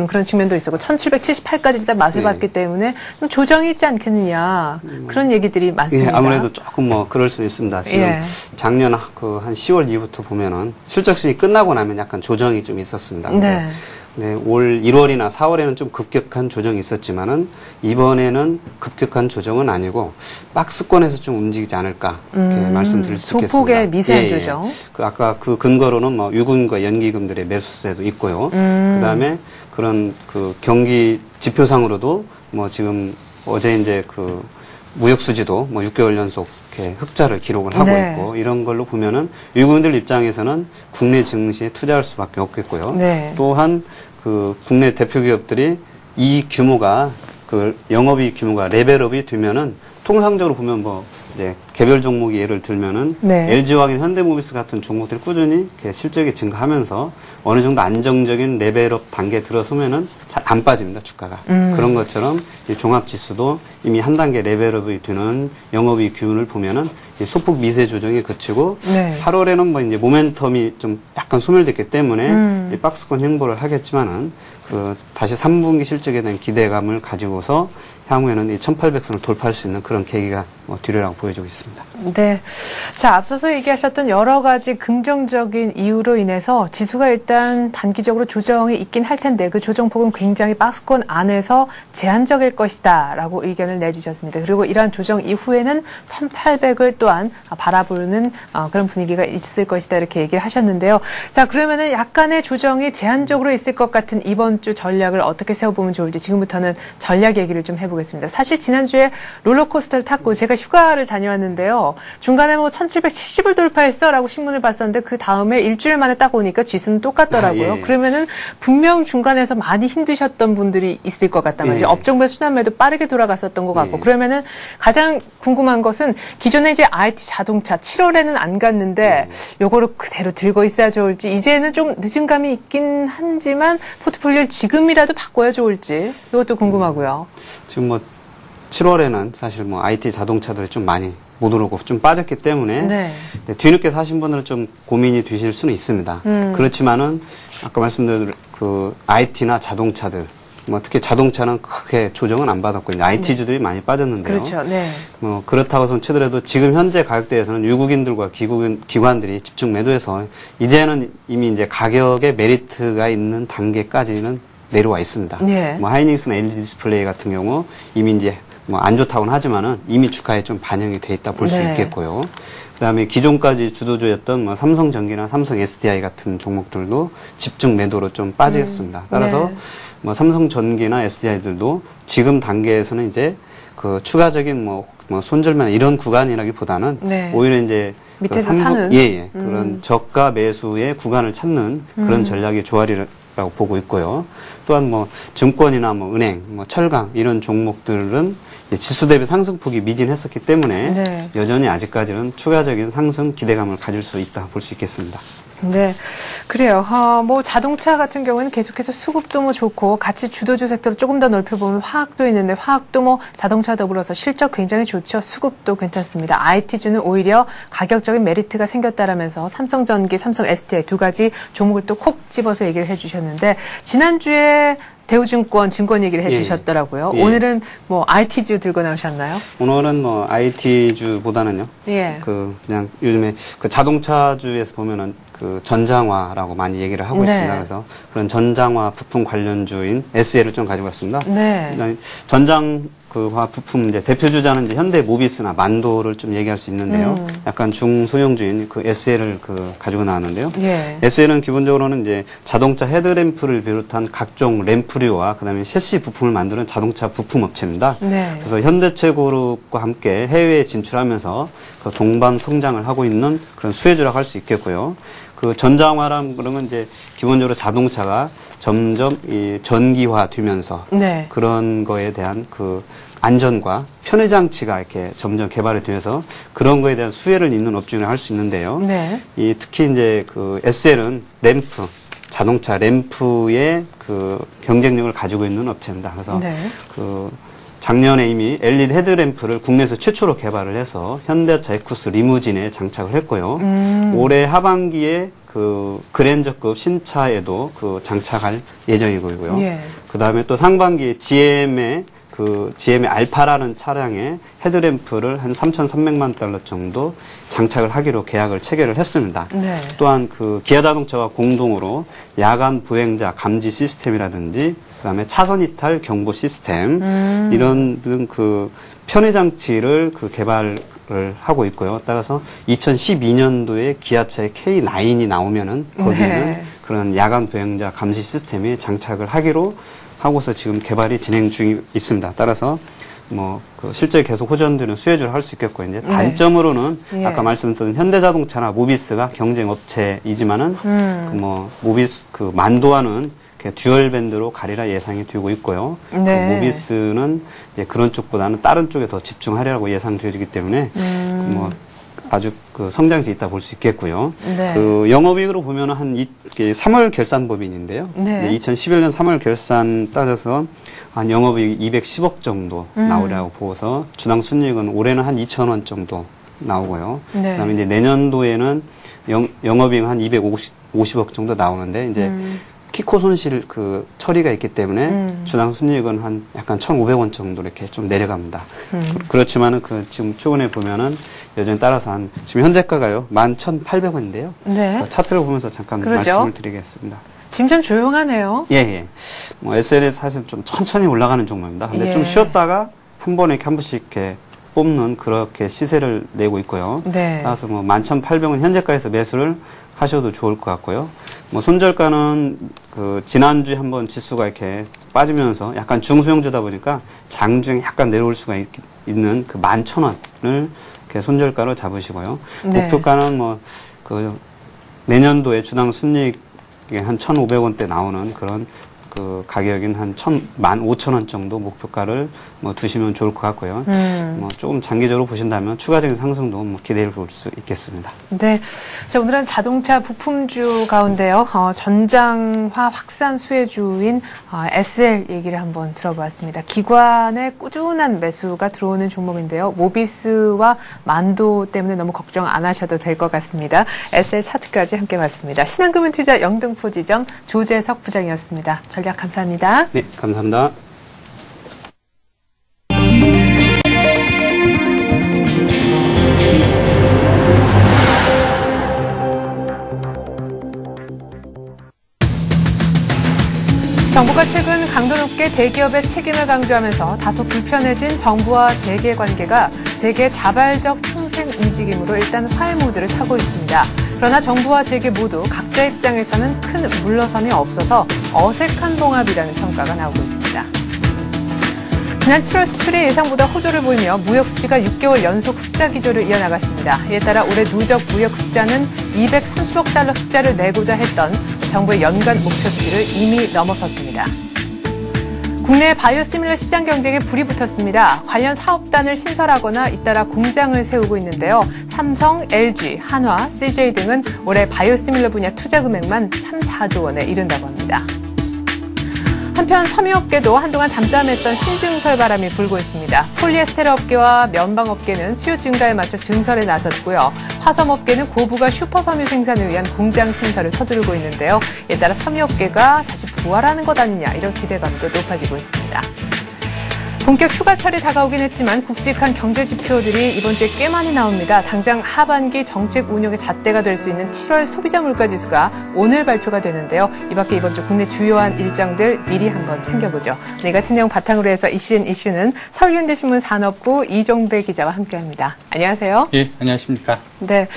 그런 측면도 있었고 1778까지 일단 맛을 예. 봤기 때문에 좀 조정이 있지 않겠느냐 그런 얘기들이 많습니다. 예, 아무래도 조금 뭐 그럴 수 있습니다. 지금 예. 작년 그 한 10월 이후부터 보면은 실적 시즌이 끝나고 나면 약간 조정이 좀 있었습니다. 네. 네, 올 1월이나 4월에는 좀 급격한 조정이 있었지만은 이번에는 급격한 조정은 아니고 박스권에서 좀 움직이지 않을까 이렇게 말씀드릴 수 있겠습니다. 소폭의 미세한 조정. 그 아까 그 근거로는 뭐 유금과 연기금들의 매수세도 있고요. 그다음에 그런 그 경기 지표상으로도 뭐 지금 어제 이제 그 무역 수지도 뭐 6개월 연속 이렇게 흑자를 기록을 하고 네. 있고 이런 걸로 보면은 외국인들 입장에서는 국내 증시에 투자할 수밖에 없겠고요. 네. 또한 그 국내 대표 기업들이 이 규모가 그 영업이익 규모가 레벨업이 되면은 통상적으로 보면 뭐 이제 개별 종목이 예를 들면은 네. LG화학이나 현대모비스 같은 종목들이 꾸준히 이렇게 실적이 증가하면서 어느 정도 안정적인 레벨업 단계에 들어서면은 잘 안 빠집니다, 주가가. 그런 것처럼 이 종합지수도 이미 한 단계 레벨업이 되는 영업이익 기준을 보면은 이 소폭 미세 조정이 그치고 네. 8월에는 뭐 이제 모멘텀이 좀 약간 소멸됐기 때문에 이 박스권 행보를 하겠지만은 그 다시 3분기 실적에 대한 기대감을 가지고서 향후에는 이 1800선을 돌파할 수 있는 그런 계기가 뭐 뒤로라고 보여지고 있습니다. 네. 자, 앞서서 얘기하셨던 여러 가지 긍정적인 이유로 인해서 지수가 일단 단기적으로 조정이 있긴 할 텐데 그 조정폭은 굉장히 박스권 안에서 제한적일 것이다 라고 의견을 내주셨습니다. 그리고 이러한 조정 이후에는 1800을 또한 바라보는 그런 분위기가 있을 것이다 이렇게 얘기를 하셨는데요. 자, 그러면은 약간의 조정이 제한적으로 있을 것 같은 이번 주 전략을 어떻게 세워보면 좋을지 지금부터는 전략 얘기를 좀 해보겠습니다. 사실 지난주에 롤러코스터를 탔고 제가 휴가를 다녀왔는데요. 중간에 뭐 1770을 돌파했어 라고 신문을 봤었는데 그 다음에 일주일 만에 딱 오니까 지수는 똑같더라고요. 예. 그러면은 분명 중간에서 많이 힘드셨던 분들이 있을 것 같단 말이죠. 예. 업종별 순환매도 빠르게 돌아갔었던 것 같고 예. 그러면은 가장 궁금한 것은 기존에 이제 IT 자동차 7월에는 안 갔는데 요거를 그대로 들고 있어야 좋을지 이제는 좀 늦은 감이 있긴 하지만 포트폴리오를 지금이라도 바꿔야 좋을지 이것도 궁금하고요. 지금 뭐 7월에는 사실 뭐 IT 자동차들이 좀 많이 못 오르고 좀 빠졌기 때문에 네. 뒤늦게 사신 분들은 좀 고민이 되실 수는 있습니다. 그렇지만은 아까 말씀드린 그 IT나 자동차들 뭐 특히 자동차는 크게 조정은 안 받았고 이제 IT주들이 많이 빠졌는데요. 그렇죠. 네. 뭐 그렇다고 손 치더라도 지금 현재 가격대에서는 외국인들과 기관들이 집중 매도해서 이제는 이미 이제 가격에 메리트가 있는 단계까지는 내려와 있습니다. 네. 뭐 하이닉스나 LG 디스플레이 같은 경우 이미 이제 뭐 안 좋다고는 하지만은 이미 주가에 좀 반영이 돼 있다 볼 수 네. 있겠고요. 그다음에 기존까지 주도주였던 뭐 삼성전기나 삼성 SDI 같은 종목들도 집중 매도로 좀 빠졌습니다. 따라서 네. 뭐 삼성전기나 SDI들도 지금 단계에서는 이제 그 추가적인 뭐 손절매나 이런 구간이라기보다는 네. 오히려 이제 밑에서 사는? 그런 저가 매수의 구간을 찾는 그런 전략이 조화리라고 보고 있고요. 또한 뭐 증권이나 뭐 은행, 뭐 철강 이런 종목들은 이제 지수 대비 상승폭이 미진했었기 때문에 네. 여전히 아직까지는 추가적인 상승 기대감을 가질 수 있다 볼 수 있겠습니다. 네, 그래요. 뭐 자동차 같은 경우에는 계속해서 수급도 뭐 좋고 같이 주도주 섹터를 조금 더 넓혀보면 화학도 있는데 화학도 뭐 자동차 더불어서 실적 굉장히 좋죠. 수급도 괜찮습니다. IT주는 오히려 가격적인 메리트가 생겼다라면서 삼성전기, 삼성 SDI 두 가지 종목을 또 콕 집어서 얘기를 해주셨는데 지난주에 대우증권 증권 얘기를 해주셨더라고요. 예. 오늘은 뭐 IT주 들고 나오셨나요? 오늘은 뭐 IT주보다는요. 예. 그냥 요즘에 그 자동차주에서 보면은 그 전장화라고 많이 얘기를 하고 네. 있습니다. 그래서 그런 전장화 부품 관련주인 SL을 좀 가지고 왔습니다. 네. 전장화 부품 이제 대표주자는 이제 현대모비스나 만도를 좀 얘기할 수 있는데요. 약간 중소형주인 그 SL을 가지고 나왔는데요. 예. SL은 기본적으로는 이제 자동차 헤드램프를 비롯한 각종 램프류와 그다음에 셰시 부품을 만드는 자동차 부품 업체입니다. 네. 그래서 현대차그룹과 함께 해외에 진출하면서 그 동반 성장을 하고 있는 그런 수혜주라고 할 수 있겠고요. 그 전장화란 그러면 이제 기본적으로 자동차가 점점 이 전기화 되면서 네. 그런 거에 대한 그 안전과 편의 장치가 이렇게 점점 개발이 되면서 그런 거에 대한 수혜를 잇는 업종이라고 할 수 있는데요. 네. 이 특히 이제 그 SL은 램프, 자동차 램프의 그 경쟁력을 가지고 있는 업체입니다. 그래서 네. 그 작년에 이미 LED 헤드램프를 국내에서 최초로 개발을 해서 현대차 에쿠스 리무진에 장착을 했고요. 올해 하반기에 그 그랜저급 신차에도 그 장착할 예정이고요. 예. 그 다음에 또 상반기에 GM의 알파라는 차량에 헤드램프를 한 3,300만 달러 정도 장착을 하기로 계약을 체결을 했습니다. 네. 또한 그 기아자동차와 공동으로 야간 보행자 감지 시스템이라든지 그다음에 차선 이탈 경보 시스템 이런 등 그 편의 장치를 그 개발을 하고 있고요. 따라서 2012년도에 기아차의 K9이 나오면은 거기에는 네. 그런 야간 보행자 감시 시스템에 장착을 하기로 하고서 지금 개발이 진행 중에 있습니다. 따라서 뭐 그 실제 계속 호전되는 수혜주를 할 수 있겠고 이제 단점으로는 예. 아까 말씀드린 현대자동차나 모비스가 경쟁 업체이지만은 그 뭐 모비스 그 만도와는 듀얼 밴드로 가리라 예상이 되고 있고요. 네. 그 모비스는 이제 그런 쪽보다는 다른 쪽에 더 집중하려고 예상되어지기 때문에 뭐 아주 그 성장세 있다 볼 수 있겠고요. 네. 그 영업이익으로 보면은 한 3월 결산 법인인데요. 네. 2011년 3월 결산 따져서 한 영업이익 210억 정도 나오려고 보고서 주당 순이익은 올해는 한 2,000원 정도 나오고요. 네. 그다음에 이제 내년도에는 영업이익 한 250억 정도 나오는데 이제 키코 손실 그 처리가 있기 때문에 주당 순이익은 한 약간 1,500원 정도 이렇게 좀 내려갑니다. 그렇지만은 그 지금 최근에 보면은 여전히 따라서 한 지금 현재가가요 11,800원인데요. 네. 차트를 보면서 잠깐 그러죠. 말씀을 드리겠습니다. 지금 좀 조용하네요. 예, 예. 뭐 SL이 사실 좀 천천히 올라가는 종목입니다. 근데 예. 좀 쉬었다가 한 번에 이렇게 한 번씩 이렇게 뽑는 그렇게 시세를 내고 있고요. 네. 따라서 뭐 11,800원 현재가에서 매수를 하셔도 좋을 것 같고요. 뭐 손절가는 그 지난주에 한번 지수가 이렇게 빠지면서 약간 중소형주다 보니까 장중에 약간 내려올 수가 있는 그 11,000원을 이렇게 손절가로 잡으시고요. 네. 목표가는 뭐 그 내년도에 주당 순이익 한 1,500원대 나오는 그런 그 가격인 한 15,000원 정도 목표가를 뭐 두시면 좋을 것 같고요. 뭐 조금 장기적으로 보신다면 추가적인 상승도 뭐 기대해 볼 수 있겠습니다. 네. 자, 오늘은 자동차 부품주 가운데요. 전장화 확산 수혜주인 SL 얘기를 한번 들어봤습니다. 기관의 꾸준한 매수가 들어오는 종목인데요. 모비스와 만도 때문에 너무 걱정 안 하셔도 될 것 같습니다. SL 차트까지 함께 봤습니다. 신한금융투자 영등포 지점 조재석 부장이었습니다. 전략 감사합니다. 네, 감사합니다. 정부가 최근 강도 높게 대기업의 책임을 강조하면서 다소 불편해진 정부와 재계 관계가 재계 자발적 상생 움직임으로 일단 화해 모드를 타고 있습니다. 그러나 정부와 재계 모두 각자 입장에서는 큰 물러섬이 없어서 어색한 봉합이라는 평가가 나오고 있습니다. 지난 7월 수출이 예상보다 호조를 보이며 무역 수지가 6개월 연속 흑자 기조를 이어나갔습니다. 이에 따라 올해 누적 무역 흑자는 230억 달러 흑자를 내고자 했던 정부의 연간 목표치를 이미 넘어섰습니다. 국내 바이오시밀러 시장 경쟁에 불이 붙었습니다. 관련 사업단을 신설하거나 잇따라 공장을 세우고 있는데요. 삼성, LG, 한화, CJ 등은 올해 바이오시밀러 분야 투자 금액만 3, 4조 원에 이른다고 합니다. 한편 섬유업계도 한동안 잠잠했던 신증설 바람이 불고 있습니다. 폴리에스테르 업계와 면방업계는 수요 증가에 맞춰 증설에 나섰고요. 화섬업계는 고부가 슈퍼섬유 생산을 위한 공장 신설을 서두르고 있는데요. 이에 따라 섬유업계가 다시 부활하는 것 아니냐 이런 기대감도 높아지고 있습니다. 본격 휴가철이 다가오긴 했지만 굵직한 경제 지표들이 이번 주에 꽤 많이 나옵니다. 당장 하반기 정책 운용의 잣대가 될 수 있는 7월 소비자 물가 지수가 오늘 발표가 되는데요. 이 밖에 이번 주 국내 주요한 일정들 미리 한번 챙겨보죠. 네, 같은 내용 바탕으로 해서 이슈는 서울현대신문 산업부 이종배 기자와 함께합니다. 안녕하세요. 예, 안녕하십니까. 네,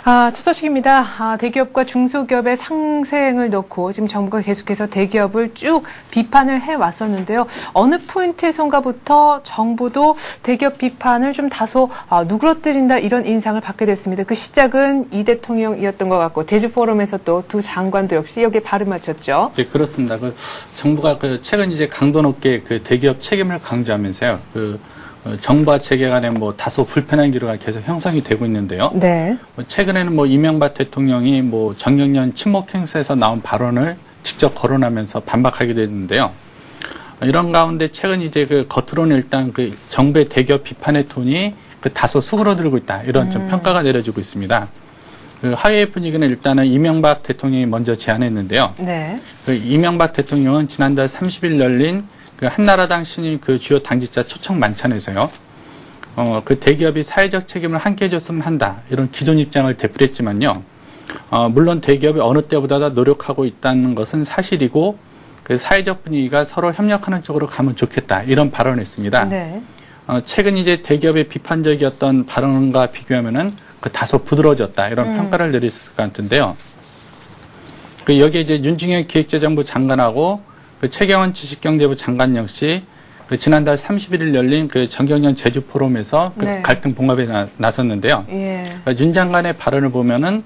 첫 소식입니다. 대기업과 중소기업의 상생을 놓고 지금 정부가 계속해서 대기업을 쭉 비판을 해왔었는데요. 어느 포인트에선가부터 정부도 대기업 비판을 좀 다소 누그러뜨린다 이런 인상을 받게 됐습니다. 그 시작은 이 대통령이었던 것 같고 제주 포럼에서 또 두 장관도 역시 여기에 발을 맞췄죠. 네, 그렇습니다. 정부가 최근 이제 강도 높게 대기업 책임을 강조하면서요. 정부와 체계 간에 다소 불편한 기류가 계속 형성이 되고 있는데요. 네. 최근에는 이명박 대통령이 정경련 친목 행사에서 나온 발언을 직접 거론하면서 반박하기도 했는데요. 이런 가운데 최근 이제 겉으로는 일단 정부의 대기업 비판의 톤이 다소 수그러들고 있다. 이런 좀 평가가 내려지고 있습니다. 하회의 분위기는 일단은 이명박 대통령이 먼저 제안했는데요. 네. 이명박 대통령은 지난달 30일 열린 한나라당 신임 주요 당직자 초청 만찬에서요. 대기업이 사회적 책임을 함께 해줬으면 한다. 이런 기존 입장을 되풀이했지만요. 물론 대기업이 어느 때보다 노력하고 있다는 것은 사실이고 사회적 분위기가 서로 협력하는 쪽으로 가면 좋겠다. 이런 발언을 했습니다. 네. 최근 이제 대기업의 비판적이었던 발언과 비교하면은 다소 부드러워졌다. 이런 평가를 내릴 수 있을 것 같은데요. 여기에 이제 윤중현 기획재정부 장관하고 최경환 지식경제부 장관 역시 지난달 31일 열린 정경련 제주 포럼에서 네. 갈등 봉합에 나섰는데요. 예. 윤 장관의 발언을 보면은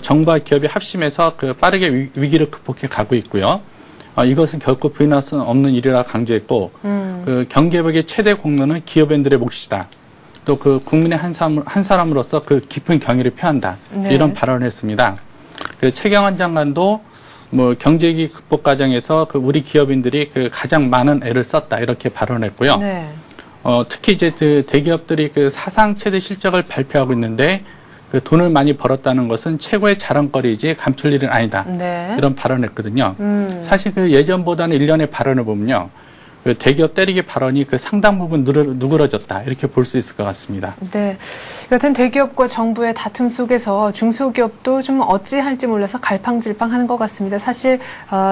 정부와 기업이 합심해서 빠르게 위기를 극복해 가고 있고요. 이것은 결코 부인할 수 없는 일이라 강조했고, 경기개혁의 최대 공로는 기업인들의 몫이다. 또 국민의 한 사람으로서 깊은 경의를 표한다. 네. 이런 발언을 했습니다. 최경환 장관도 경제위기 극복 과정에서 우리 기업인들이 가장 많은 애를 썼다. 이렇게 발언했고요. 네. 특히 이제 대기업들이 사상 최대 실적을 발표하고 있는데 돈을 많이 벌었다는 것은 최고의 자랑거리이지 감출 일은 아니다. 네. 이런 발언을 했거든요. 사실 예전보다는 일련의 발언을 보면요. 대기업 때리기 발언이 상당 부분 누그러졌다. 이렇게 볼 수 있을 것 같습니다. 네. 여튼 대기업과 정부의 다툼 속에서 중소기업도 좀 어찌할지 몰라서 갈팡질팡하는 것 같습니다. 사실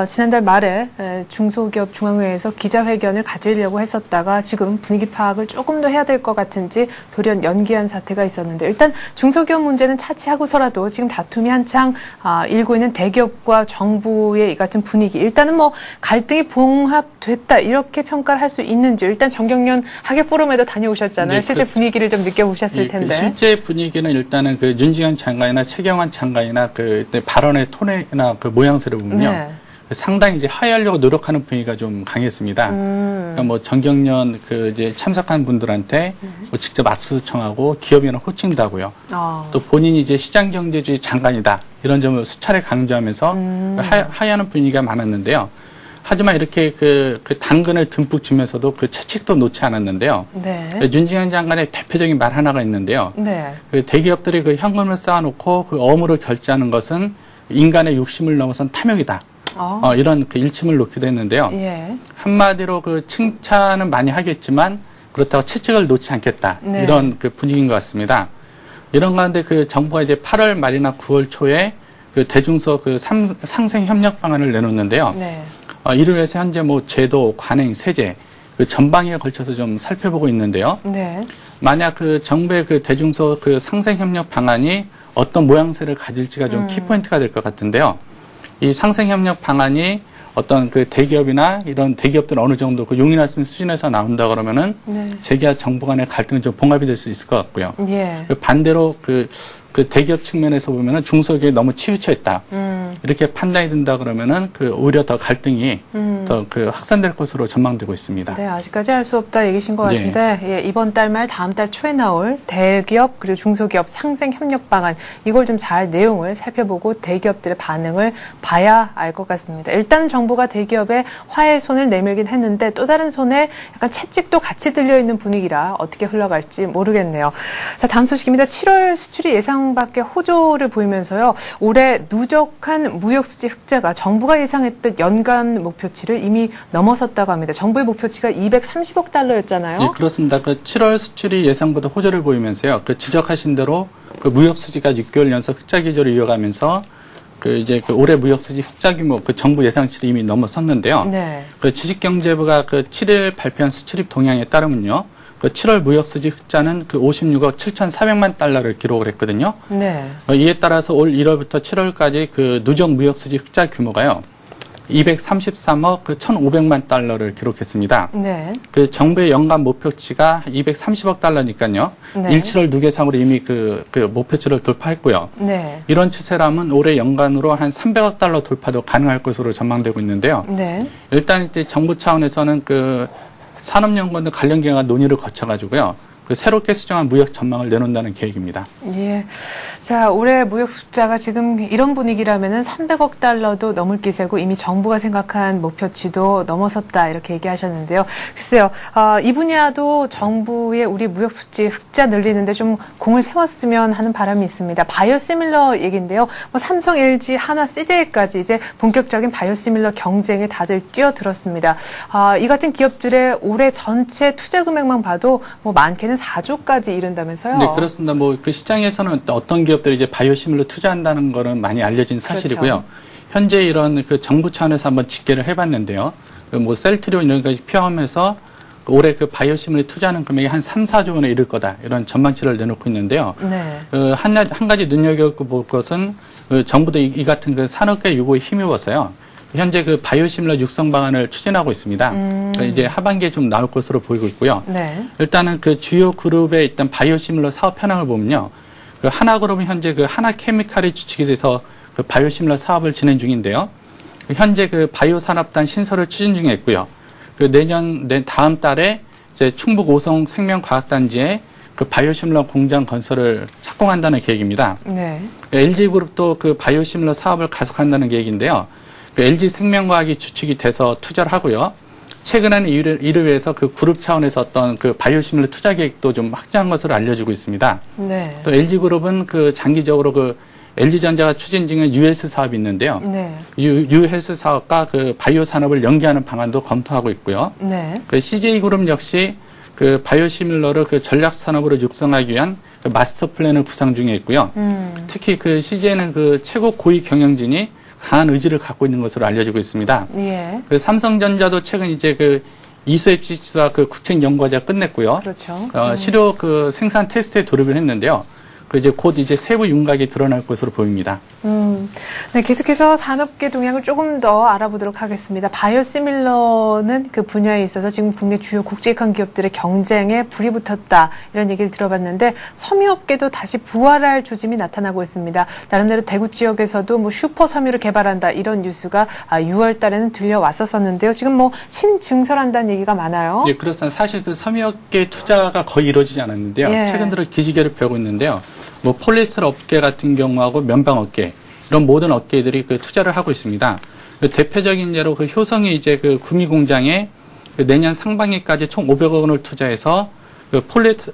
지난달 말에 중소기업 중앙회에서 기자회견을 가지려고 했었다가 지금 분위기 파악을 조금 더 해야 될 것 같은지 돌연 연기한 사태가 있었는데 일단 중소기업 문제는 차치하고서라도 지금 다툼이 한창 일고 있는 대기업과 정부의 이 같은 분위기 일단은 갈등이 봉합됐다 이렇게 평가를 할 수 있는지 일단 정경련 학예 포럼에도 다녀오셨잖아요. 네, 실제 분위기를 좀 느껴보셨을 텐데. 실제 분위기는 일단은 윤중현 장관이나 최경환 장관이나 발언의 톤이나 모양새를 보면요. 네. 상당히 이제 하회하려고 노력하는 분위기가 좀 강했습니다. 그러니까 정경련 이제 참석한 분들한테 직접 악수 청하고 기업이나 호칭도 하고요. 또 본인이 이제 시장경제주의 장관이다. 이런 점을 수차례 강조하면서 하회하는 분위기가 많았는데요. 하지만 이렇게 당근을 듬뿍 주면서도 채찍도 놓지 않았는데요. 네. 윤중현 장관의 대표적인 말 하나가 있는데요. 네. 대기업들이 현금을 쌓아놓고 어음으로 결제하는 것은 인간의 욕심을 넘어선 탐욕이다. 이런 일침을 놓기도 했는데요. 예. 한마디로 칭찬은 많이 하겠지만 그렇다고 채찍을 놓지 않겠다. 네. 이런 분위기인 것 같습니다. 이런 가운데 정부가 이제 8월 말이나 9월 초에 대중소 상생 협력 방안을 내놓는데요. 네. 이를 위해서 현재 제도, 관행, 세제 전방위에 걸쳐서 좀 살펴보고 있는데요. 네. 만약 정부의 대중소 상생 협력 방안이 어떤 모양새를 가질지가 좀 키포인트가 될 것 같은데요. 이 상생 협력 방안이 어떤 대기업이나 이런 대기업들 어느 정도 용인할 수 있는 수준에서 나온다 그러면은 네. 재계와 정부 간의 갈등은 좀 봉합이 될 수 있을 것 같고요. 예. 반대로 대기업 측면에서 보면은 중소기업이 너무 치우쳐 있다. 이렇게 판단이 든다 그러면은 오히려 더 갈등이 더 확산될 것으로 전망되고 있습니다. 네, 아직까지 알 수 없다 얘기신 것 같은데 예, 이번 달 말 다음 달 초에 나올 대기업 그리고 중소기업 상생 협력 방안 이걸 좀 잘 내용을 살펴보고 대기업들의 반응을 봐야 알 것 같습니다. 일단 정부가 대기업의 화해 손을 내밀긴 했는데 또 다른 손에 약간 채찍도 같이 들려 있는 분위기라 어떻게 흘러갈지 모르겠네요. 자, 다음 소식입니다. 7월 수출이 예상 밖의 호조를 보이면서요. 올해 누적한 무역수지 흑자가 정부가 예상했던 연간 목표치를 이미 넘어섰다고 합니다. 정부의 목표치가 230억 달러였잖아요. 예, 그렇습니다. 7월 수출이 예상보다 호조를 보이면서요. 지적하신 대로 무역수지가 6개월 연속 흑자 기조를 이어가면서 올해 무역수지 흑자 규모 정부 예상치를 이미 넘어섰는데요. 네. 지식경제부가 7일 발표한 수출입 동향에 따르면요. 7월 무역수지 흑자는 56억 7,400만 달러를 기록을 했거든요. 네. 이에 따라서 올 1월부터 7월까지 누적 무역수지 흑자 규모가요. 233억 1,500만 달러를 기록했습니다. 네. 정부의 연간 목표치가 230억 달러니까요. 네. 1, 7월 누계상으로 이미 목표치를 돌파했고요. 네. 이런 추세라면 올해 연간으로 한 300억 달러 돌파도 가능할 것으로 전망되고 있는데요. 네. 일단 이제 정부 차원에서는 산업연구원도 관련 기관과 논의를 거쳐가지고요. 새롭게 수정한 무역 전망을 내놓는다는 계획입니다. 예. 자, 올해 무역 숫자가 지금 이런 분위기라면은 300억 달러도 넘을 기세고 이미 정부가 생각한 목표치도 넘어섰다 이렇게 얘기하셨는데요. 글쎄요, 이 분야도 정부의 우리 무역 수지 흑자 늘리는데 좀 공을 세웠으면 하는 바람이 있습니다. 바이오시밀러 얘기인데요. 삼성, LG, 한화, CJ까지 이제 본격적인 바이오시밀러 경쟁에 다들 뛰어들었습니다. 이 같은 기업들의 올해 전체 투자 금액만 봐도 많게는 4조까지 이른다면서요? 네, 그렇습니다. 시장에서는 어떤 기업들이 이제 바이오시밀러 투자한다는 거는 많이 알려진 사실이고요. 그렇죠. 현재 이런 정부 차원에서 한번 집계를 해봤는데요. 셀트리온 이런 것까지 포함해서 올해 바이오시밀러 투자하는 금액이 한 3, 4조 원에 이를 거다. 이런 전망치를 내놓고 있는데요. 네. 한 가지 눈여겨볼 것은 정부도 이 같은 산업계 요구에 힘입어서요. 현재 바이오시밀러 육성 방안을 추진하고 있습니다. 이제 하반기에 좀 나올 것으로 보이고 있고요. 네. 일단은 주요 그룹의 일단 바이오시밀러 사업 현황을 보면요. 하나그룹은 현재 하나케미칼이 주축이 돼서 바이오시밀러 사업을 진행 중인데요. 현재 바이오 산업단 신설을 추진 중에 있고요. 다음 달에 이제 충북 오성 생명과학단지에 바이오시밀러 공장 건설을 착공한다는 계획입니다. 네. LG그룹도 바이오시밀러 사업을 가속한다는 계획인데요. LG 생명과학이 주축이 돼서 투자를 하고요. 최근에는 이를 위해서 그룹 차원에서 어떤 바이오시밀러 투자 계획도 좀 확장한 것으로 알려지고 있습니다. 네. 또 LG그룹은 장기적으로 LG전자가 추진 중인 유헬스 사업이 있는데요. 네. 유헬스 사업과 바이오 산업을 연계하는 방안도 검토하고 있고요. 네. CJ그룹 역시 바이오시밀러를 전략 산업으로 육성하기 위한 마스터 플랜을 구상 중에 있고요. 특히 CJ는 최고 고위 경영진이 강한 의지를 갖고 있는 것으로 알려지고 있습니다. 예. 삼성전자도 최근 이제 이수입 지수와 국책연구과제가 끝냈고요. 그렇죠. 시료 생산 테스트에 돌입을 했는데요. 곧 세부 윤곽이 드러날 것으로 보입니다. 네, 계속해서 산업계 동향을 조금 더 알아보도록 하겠습니다. 바이오시밀러는 그 분야에 있어서 지금 국내 주요 국제기관 기업들의 경쟁에 불이 붙었다 이런 얘기를 들어봤는데 섬유업계도 다시 부활할 조짐이 나타나고 있습니다. 나름대로 대구 지역에서도 슈퍼 섬유를 개발한다 이런 뉴스가 6월 달에는 들려왔었었는데요. 지금 신증설한다는 얘기가 많아요. 예, 그렇습니다. 사실 섬유업계 투자가 거의 이루어지지 않았는데요. 예. 최근 들어 기지개를 펴고 있는데요. 폴리에스터 업계 같은 경우하고 면방 업계 이런 모든 업계들이 투자를 하고 있습니다. 대표적인 예로 효성이 이제 구미 공장에 내년 상반기까지 총 500억 원을 투자해서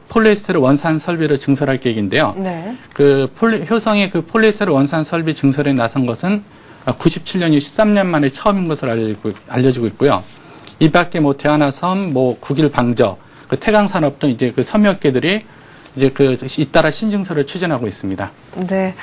폴리에스테르 원산 설비를 증설할 계획인데요. 네. 효성이 폴리에스테르 원산 설비 증설에 나선 것은 97년 이 13년 만에 처음인 것으로 알려지고 있고요. 이 밖에 대하나섬, 국일 방저, 태강 산업 등 이제 섬유업계들이 이제 잇따라 신증설을 추진하고 있습니다. 네.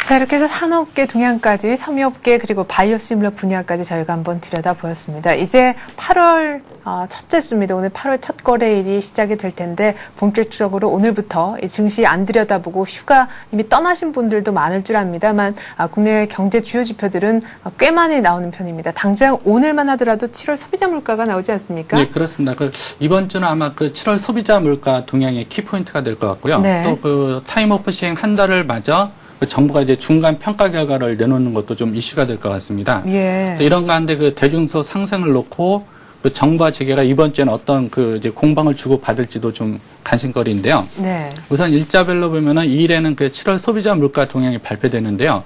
자, 이렇게 해서 산업계 동향까지 섬유업계 그리고 바이오시밀러 분야까지 저희가 한번 들여다보았습니다. 이제 8월 첫째 주입니다. 오늘 8월 첫 거래일이 시작이 될 텐데 본격적으로 오늘부터 이 증시 안 들여다보고 휴가 이미 떠나신 분들도 많을 줄 압니다만 국내 경제 주요 지표들은 꽤 많이 나오는 편입니다. 당장 오늘만 하더라도 7월 소비자 물가가 나오지 않습니까? 네, 그렇습니다. 이번 주는 아마 7월 소비자 물가 동향의 키포인트가 될 것 같고요. 네. 또 타임오프 시행 한 달을 맞아 그 정부가 이제 중간 평가 결과를 내놓는 것도 좀 이슈가 될 것 같습니다. 예. 이런 가운데 그 대중소 상승을 놓고 그 정부와 재계가 이번 주에는 어떤 그 이제 공방을 주고 받을지도 좀 관심거리인데요. 네. 우선 일자별로 보면은 2일에는 그 7월 소비자 물가 동향이 발표되는데요.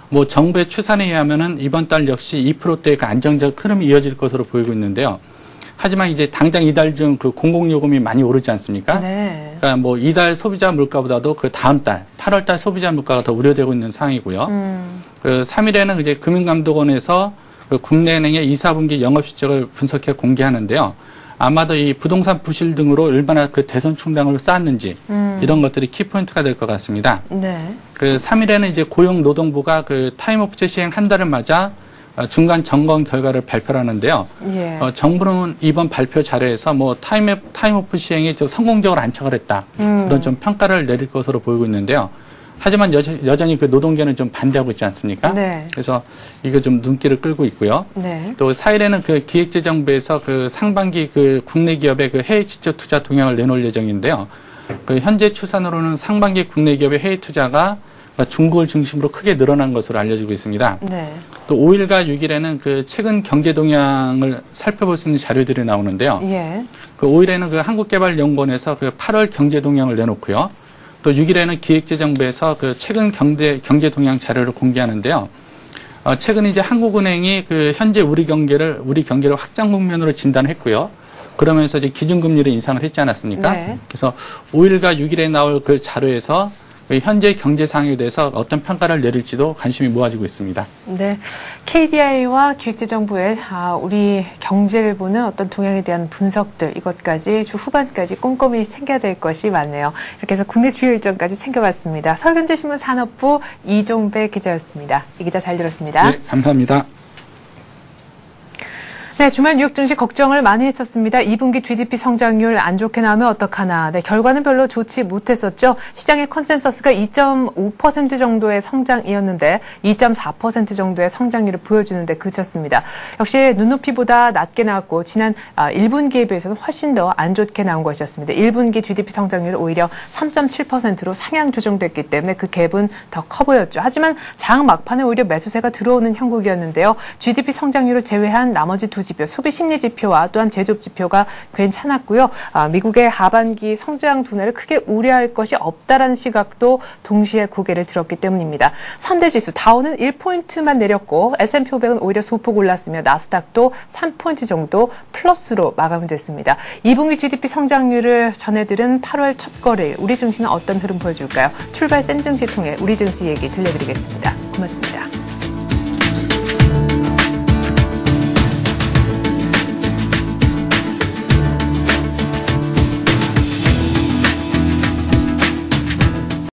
뭐 정부의 추산에 의하면은 이번 달 역시 2%대의 그 안정적 흐름이 이어질 것으로 보이고 있는데요. 하지만 이제 당장 이달 중 그 공공요금이 많이 오르지 않습니까? 네. 그러니까 뭐 이달 소비자 물가보다도 그 다음 달 8월 달 소비자 물가가 더 우려되고 있는 상황이고요. 그 3일에는 이제 금융감독원에서 그 국내은행의 2, 4분기 영업실적을 분석해 공개하는데요. 아마도 이 부동산 부실 등으로 얼마나 그 대선 충당을 쌓았는지 이런 것들이 키포인트가 될 것 같습니다. 네. 그 3일에는 이제 고용노동부가 그 타임오프 시행 한 달을 맞아 중간 점검 결과를 발표하는데요. 예. 정부는 이번 발표 자료에서 뭐 타임오프 시행이 좀 성공적으로 안착을 했다. 그런 좀 평가를 내릴 것으로 보이고 있는데요. 하지만 여전히 그 노동계는 좀 반대하고 있지 않습니까? 네. 그래서 이거 좀 눈길을 끌고 있고요. 네. 또 4일에는 그 기획재정부에서 그 상반기 그 국내 기업의 그 해외 직접 투자 동향을 내놓을 예정인데요. 그 현재 추산으로는 상반기 국내 기업의 해외 투자가 중국을 중심으로 크게 늘어난 것으로 알려지고 있습니다. 네. 또 5일과 6일에는 그 최근 경제 동향을 살펴볼 수 있는 자료들이 나오는데요. 예. 그 5일에는 그 한국개발연구원에서 그 8월 경제 동향을 내놓고요. 또 6일에는 기획재정부에서 그 최근 경제 동향 자료를 공개하는데요. 최근 이제 한국은행이 그 현재 우리 경제를 확장 국면으로 진단했고요. 그러면서 이제 기준금리를 인상을 했지 않았습니까? 네. 그래서 5일과 6일에 나올 그 자료에서 현재 경제 상황에 대해서 어떤 평가를 내릴지도 관심이 모아지고 있습니다. 네, KDI와 기획재정부의 우리 경제를 보는 어떤 동향에 대한 분석들, 이것까지 주 후반까지 꼼꼼히 챙겨야 될 것이 많네요. 이렇게 해서 국내 주요 일정까지 챙겨봤습니다. 서울경제신문 산업부 이종배 기자였습니다. 이 기자 잘 들었습니다. 네, 감사합니다. 네, 주말 뉴욕 증시 걱정을 많이 했었습니다. 2분기 GDP 성장률 안 좋게 나오면 어떡하나. 네, 결과는 별로 좋지 못했었죠. 시장의 컨센서스가 2.5% 정도의 성장이었는데 2.4% 정도의 성장률을 보여주는데 그쳤습니다. 역시 눈높이보다 낮게 나왔고 지난 1분기에 비해서는 훨씬 더 안 좋게 나온 것이었습니다. 1분기 GDP 성장률은 오히려 3.7%로 상향 조정됐기 때문에 그 갭은 더 커 보였죠. 하지만 장 막판에 오히려 매수세가 들어오는 형국이었는데요. GDP 성장률을 제외한 나머지 두 지표, 소비 심리 지표와 또한 제조업 지표가 괜찮았고요. 미국의 하반기 성장 둔화를 크게 우려할 것이 없다라는 시각도 동시에 고개를 들었기 때문입니다. 3대 지수 다우는 1포인트만 내렸고 S&P 500은 오히려 소폭 올랐으며 나스닥도 3포인트 정도 플러스로 마감됐습니다. 2분기 GDP 성장률을 전해들은 8월 첫 거래일 우리 증시는 어떤 흐름 보여줄까요? 출발 센 증시 통해 우리 증시 얘기 들려드리겠습니다. 고맙습니다.